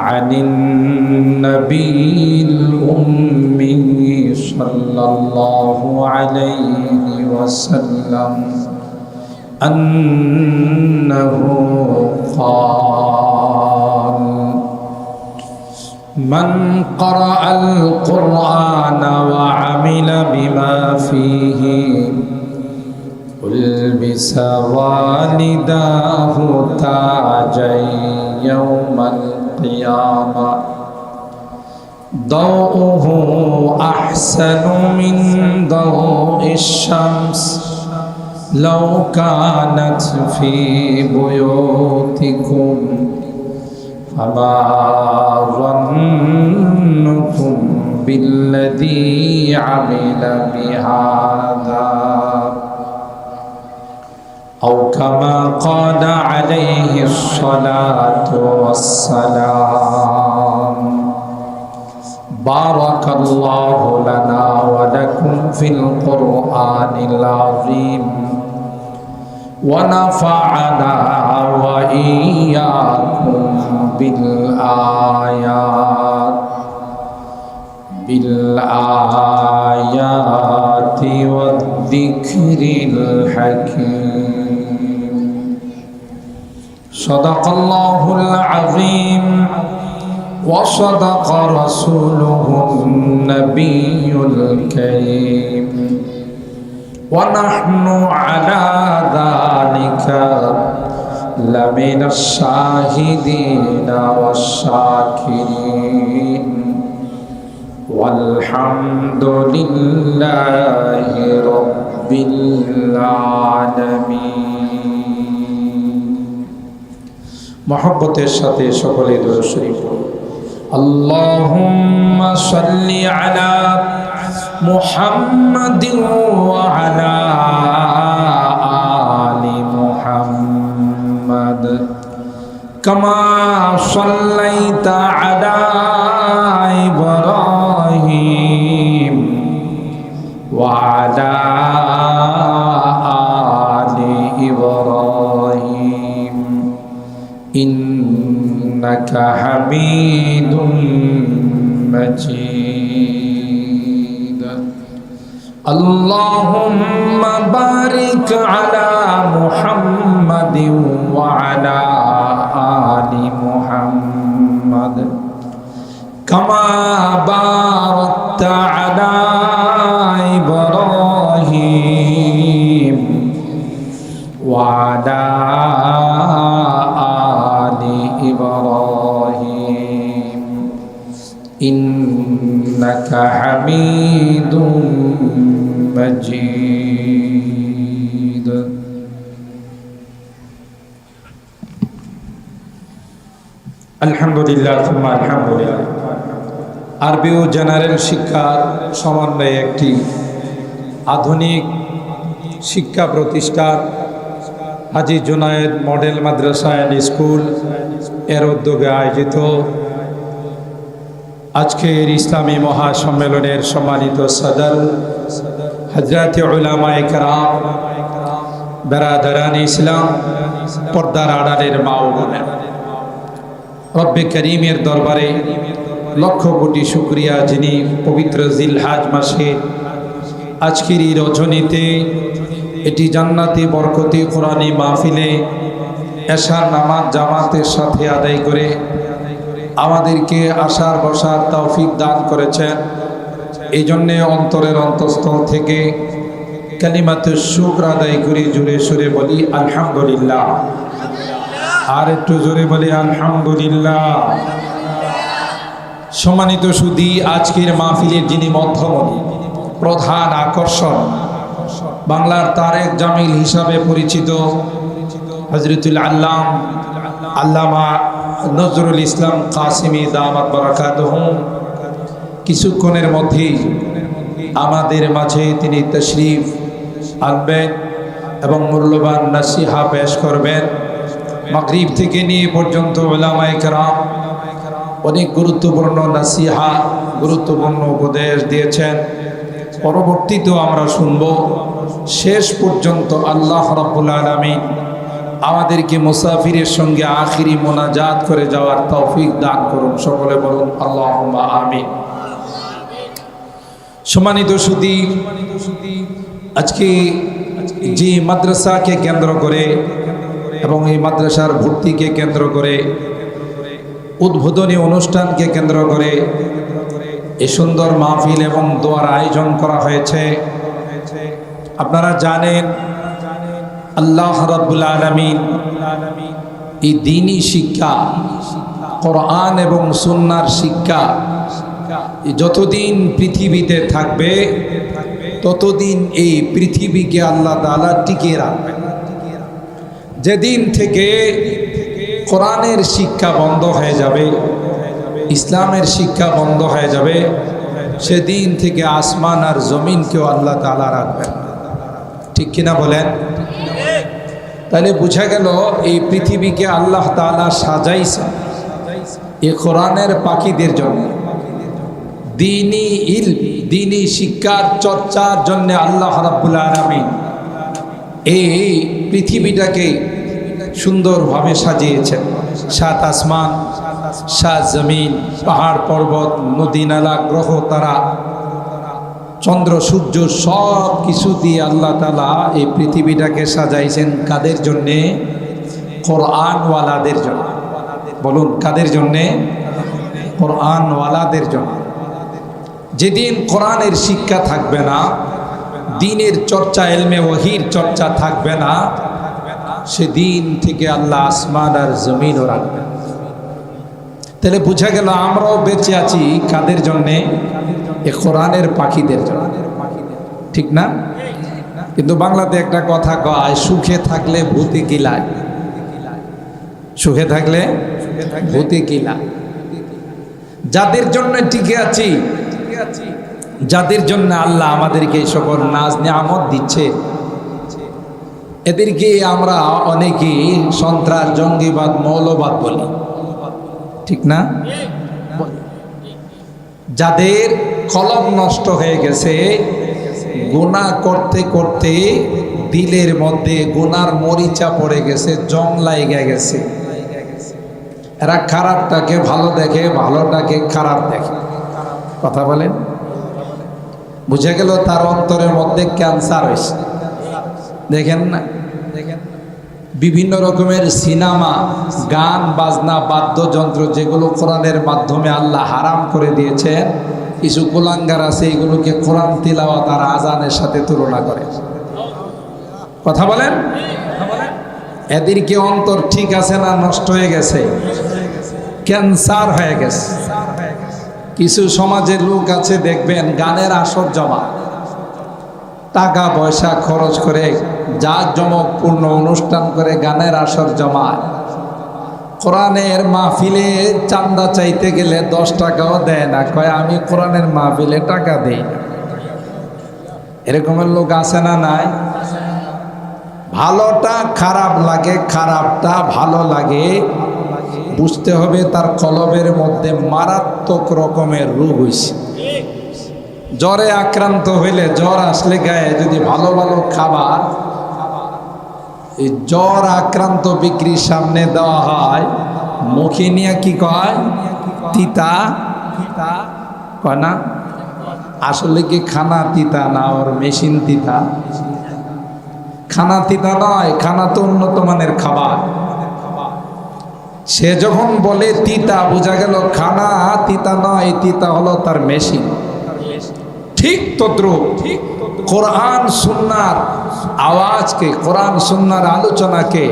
عن النبي الأمي صلى الله عليه وسلم أنه قال من قرأ القرآن وعمل بما فيه ألبس والداه تاجا يوم القيامة ضوءه أحسن من ضوء الشمس لو كانت في بيوتكم فما ظنكم بالذي عمل بهذا أو كما قال عليه الصلاة والسلام. بارك الله لنا ولكم في القرآن العظيم ونفعنا وإياكم بالآيات بالآيات والذكر الحكيم صدق الله العظيم وصدق رسوله النبي الكريم ونحن على ذلك لمن الشاهدين والشاكرين والحمد لله رب العالمين محبتের সাথে সকলে দরুদ শরীফ اللهم صل على محمد وعلى آل محمد كما صليت على إبراهيم وعلى آل إبراهيم إنك حميد مجيد اللهم بارك على محمد وعلى آل محمد كما باركت على إبراهيم وعلى آل إبراهيم إنك حميد مجيد الحمد لله ثم الحمد لله আরবি ও জেনারেল শিক্ষার সমন্বয়ে একটি আধুনিক শিক্ষা প্রতিষ্ঠান Haji Junaid model Madrasa and school এর উদ্যোগে আয়োজিত আজকের ইসলামী মহাসম্মেলনের সম্মানিত সদর হযরত উলামায়ে কেরাম বেরাদারান ইসলাম পর্দার আড়ালের মা ও বোনেরা রব্বে করিমের দরবারে লক্ষ কোটি শুকরিয়া যিনি পবিত্র জিলহজ মাসে আজকের এই রজনীতে এটি জান্নাতি বরকতি কোরআনী মাহফিলে এশার নামাজ জামাতের সাথে আদায় করে আমাদেরকে আসার বসার তৌফিক দান করেছেন এই জন্যে অন্তরের অন্তঃস্থল থেকে কালিমাতুশ শুকর আদায় করি জোরে সুরে বলি আলহামদুলিল্লাহ আর একটু জোরে বলি আলহামদুলিল্লাহ সম্মানিত সুধী আজকের মাহফিলের যিনি মধ্যমণি প্রধান আকর্ষণ বাংলার তারেক জামিল হিসাবে পরিচিত হযরতুল আল্লামা নজরুল ইসলাম কাসিমি দামাত বারাকাতুহুম কিছুক্ষণের মধ্যেই আমাদের মাঝে তিনি তশরিফ আনবেন এবং মূল্যবান নসিহা পেশ করবেন মাগরিব থেকে নিয়ে পর্যন্ত উলামায়ে কেরাম অনেক গুরুত্বপূর্ণ নসিহা গুরুত্বপূর্ণ উপদেশ দিয়েছেন পরবর্তীতেও আমরা শুনব শেষ পর্যন্ত আল্লাহ রাব্বুল আলামিন আমাদেরকে মুসাফিরের সঙ্গে আখিরি মোনাজাত করে যাওয়ার তৌফিক দান করুন সকলে বলুন আল্লাহুম্মা আমিন সম্মানিত সুধী আজকে যে মাদ্রাসাকে কেন্দ্র করে এবং এই মাদ্রাসার ভর্তিকে কেন্দ্র করে উদ্বোধনী অনুষ্ঠানকে কেন্দ্র করে এই সুন্দর মাহফিল এবং দোয়ার আয়োজন করা হয়েছে আপনারা জানেন আল্লাহ রাব্বুল আলামিন এই দ্বীনি শিক্ষা কোরআন এবং সুন্নাহর শিক্ষা যতদিন পৃথিবীতে থাকবে ততদিন এই পৃথিবীকে আল্লাহ তাআলা টিকিয়ে রাখবেন যেদিন থেকে কোরআনের শিক্ষা বন্ধ হয়ে যাবে ইসলামের শিক্ষা বন্ধ হয়ে যাবে সেদিন থেকে আসমান আর জমিনকেও আল্লাহ তাআলা রাখবেন ঠিক কিনা বলেন তাহলে বোঝা গেল এই পৃথিবীকে আল্লাহ তাআলা সাজাইছেন এই কোরআনের পাখিদের জন্য দ্বীনি ইলম দ্বীনি শিক্ষার চর্চার জন্য আল্লাহ রাব্বুল আলামিন এই পৃথিবীটাকে সুন্দরভাবে সাজিয়েছেন সাত আসমান সাত জমিন, পাহাড় পর্বত, নদী নালা, গ্রহ তারা, চন্দ্র সূর্য সব কিছু দিয়ে আল্লাহ তাআলা এই পৃথিবীটাকে সাজাইছেন কাদের জন্যে? কোরআনওয়ালাদের জন্য। বলুন কাদের জন্যে? কোরআনওয়ালাদের জন্য। যেদিন কোরআনের শিক্ষা থাকবে না, দ্বীনের চর্চা, ইলমে ওয়াহির চর্চা থাকবে না, সেদিন থেকে আল্লাহ আসমান আর জমিনও রাখবে। তাহলে বোঝা গেল আমরাও বেঁচে আছি কাদের জন্যে? এ কোরআনের পাখিদের জন্য, ঠিক না? কিন্তু বাংলাতে একটা কথা কয়, সুখে থাকলে ভূতে কিলায়। সুখে থাকলে ভূতে কিলায়। যাদের জন্য টিকে আছি, যাদের জন্য আল্লাহ আমাদেরকে এই সকল নাজ নিয়ামত দিচ্ছে, এদেরকে আমরা অনেকে সন্ত্রাস, জঙ্গিবাদ, মৌলবাদ বলি, ঠিক না? যাদের কলম নষ্ট হয়ে গেছে, গুনাহ করতে করতে দিলের মধ্যে গুনার মরিচা পড়ে গেছে, জং লাইগা গেছে, এরা খারাপটাকে ভালো দেখে, ভালোটাকে খারাপ দেখে। কথা বলেন? বুঝে গেল তার অন্তরের মধ্যে ক্যান্সার হয়েছে। দেখেন না, বিভিন্ন রকমের সিনেমা, গান বাজনা, বাদ্যযন্ত্র যেগুলো কোরআনের মাধ্যমে আল্লাহ হারাম করে দিয়েছেন, কিছু কুলাঙ্গার আছে এগুলোকে কোরআন তিলাওয়াত আর আজানের সাথে তুলনা করে। কথা বলেন? এদেরকে অন্তর ঠিক আছে না নষ্ট হয়ে গেছে? ক্যান্সার হয়ে গেছে। কিছু সমাজের লোক আছে দেখবেন গানের আসর জমা, টাকা পয়সা খরচ করে জাঁকজমকপূর্ণ অনুষ্ঠান করে গানের আসর জমায়। কোরআনের মাহফিলে চান্দা চাইতে গেলে 10 টাকাও দেয় না, কয় আমি কোরআনের মাহফিলে টাকা দেই না। এরকমের লোক আছে না নাই? ভালোটা খারাপ লাগে, খারাপটা ভালো লাগে, বুঝতে হবে তার কলবের মধ্যে মারাত্মক রকমের রোগ হয়েছে। জ্বরে আক্রান্ত হইলে, জ্বর আসলে গায়ে যদি ভালো ভালো খাবার এই জ্বর আক্রান্ত বিক্রির সামনে দেওয়া হয়, মুখে নিয়ে কি কয়? তিতা কয় না? আসলে কি খানা তিতা না, ওর মেশিন তিতা। খানা তিতা নয়, খানা তো উন্নত মানের খাবার। সে যখন বলে তিতা, বোঝা গেল খানা তিতা নয়, তিতা হলো তার মেশিন। ঠিক তদ্রুপ কোরআন সুন্নাহর আওয়াজকে, কোরআন সুন্নাহর আলোচনাকে,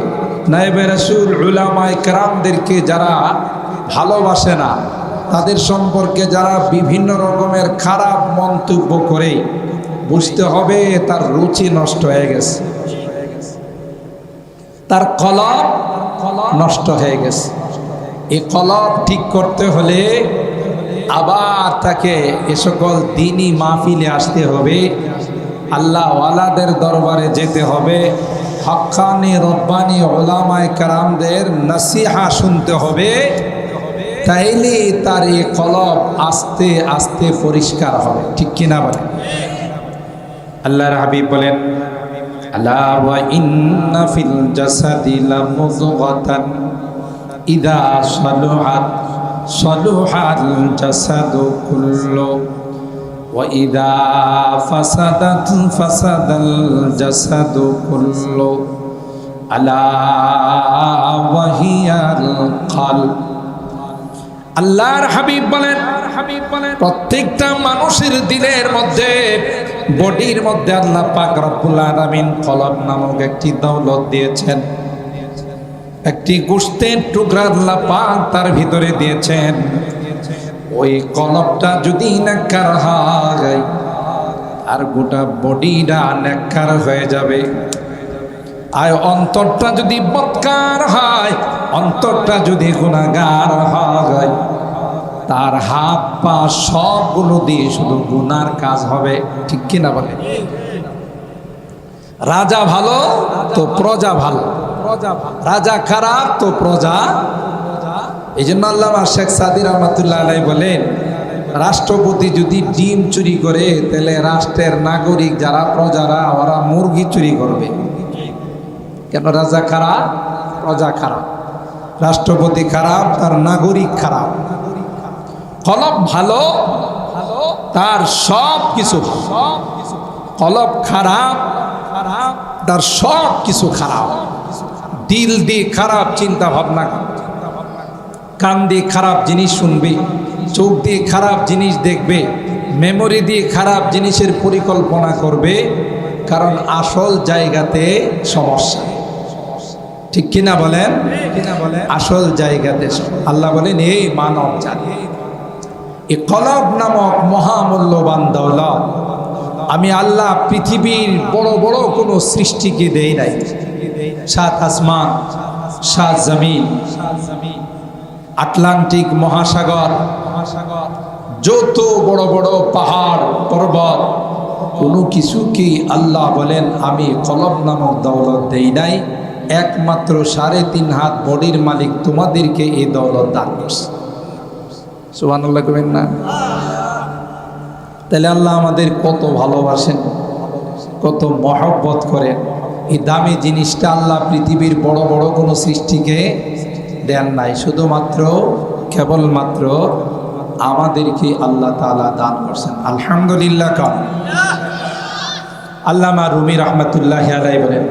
নায়েবে রাসূল উলামায়ে কেরামদেরকে যারা ভালোবাসে না, তাদের সম্পর্কে যারা বিভিন্ন রকমের খারাপ মন্তব্য করে, বুঝতে হবে তার রুচি নষ্ট হয়ে গেছে, তার কলব নষ্ট হয়ে গেছে। এই কলব ঠিক করতে হলে আবার তাকে এ সকল দ্বীনি মাহফিলে আসতে হবে, আল্লাহ ওয়ালাদের দরবারে যেতে হবে, হক্কানি রব্বানি উলামায়ে কেরামদের নসিহা শুনতে হবে। তাইলে তার এই কলব আস্তে আস্তে পরিষ্কার হবে, ঠিক কিনা বলেন? আল্লাহর হাবিব বলেন, আলা ওয়া ইন্না ফিল জাসাদি লামুযগাতান ইযা সালুহাত সালুহাল জাসাদু কুল্লু ওয়া ইযা ফাসাদাত ফাসাদাল জাসাদু কুল্লু আলা ওয়া হিয়াল কলব। আল্লাহর হাবিব বলেন, প্রত্যেকটা মানুষের দিলের মধ্যে, বডির মধ্যে আল্লাহ পাক রব্বুল আলামিন কলব নামক একটি দৌলত দিয়েছেন, একটি গোশতের টুকরা আল্লাহ পাক তার ভিতরে দিয়েছেন। ওই কলবটা যদি নেককার হয়, আর গোটা বডিটা নেককার হয়ে যাবে। আর অন্তরটা যদি বদকার হয়, অন্তরটা যদি গুনাহগার হয়, তার হাত পা সবগুলো দিয়ে শুধু গুনার কাজ হবে, ঠিক কিনা বলে? রাজা ভালো তো প্রজা ভালো, রাজা খারাপ তো প্রজা। এই জন্য আল্লামা শেখ সাদী রহমাতুল্লাহ আলাইহি বলেন, রাষ্ট্রপতি যদি ডিম চুরি করে, তাহলে রাষ্ট্রের নাগরিক যারা প্রজারা, ওরা মুরগি চুরি করবে। কেন? রাজা খারাপ, প্রজা খারাপ। রাষ্ট্রপতি খারাপ, তার নাগরিক খারাপ। কলব ভালো, তার সব কিছু ভালো। কলব খারাপ, তার সব কিছু খারাপ। দিল দিয়ে খারাপ চিন্তা ভাবনা, কান দিয়ে খারাপ জিনিস শুনবে, চোখ দিয়ে খারাপ জিনিস দেখবে, মেমোরি দিয়ে খারাপ জিনিসের পরিকল্পনা করবে, কারণ আসল জায়গাতে সমস্যা। ঠিক কিনা বলেন? আসল জায়গাতে আল্লাহ বলেন, এই মানব জাতি, এই কলব নামক মহামূল্যবান দৌলত আমি আল্লাহ পৃথিবীর বড় বড় কোনো সৃষ্টিকে দেই নাই। 7 আসমান, 7 জমিন, আটলান্টিক মহাসাগর, যত বড় বড় পাহাড় পর্বত, কোনো কিছুকে আল্লাহ বলেন আমি কলব নামক দৌলত দেই নাই। একমাত্র 3.5 হাত বডির মালিক তোমাদেরকে এই দৌলত দান করছে। সুবহানাল্লাহ কইবেন না? তাহলে আল্লাহ আমাদের কত ভালোবাসেন, কত মহব্বত করেন। এই দামি জিনিসটা আল্লাহ পৃথিবীর বড় বড় কোনো সৃষ্টিকে দেন নাই, শুধুমাত্র কেবলমাত্র আমাদেরকে আল্লাহ তাআলা দান করছেন। আলহামদুলিল্লাহ। আল্লামা রুমি রহমতুল্লাহি আলাইহি বলেন,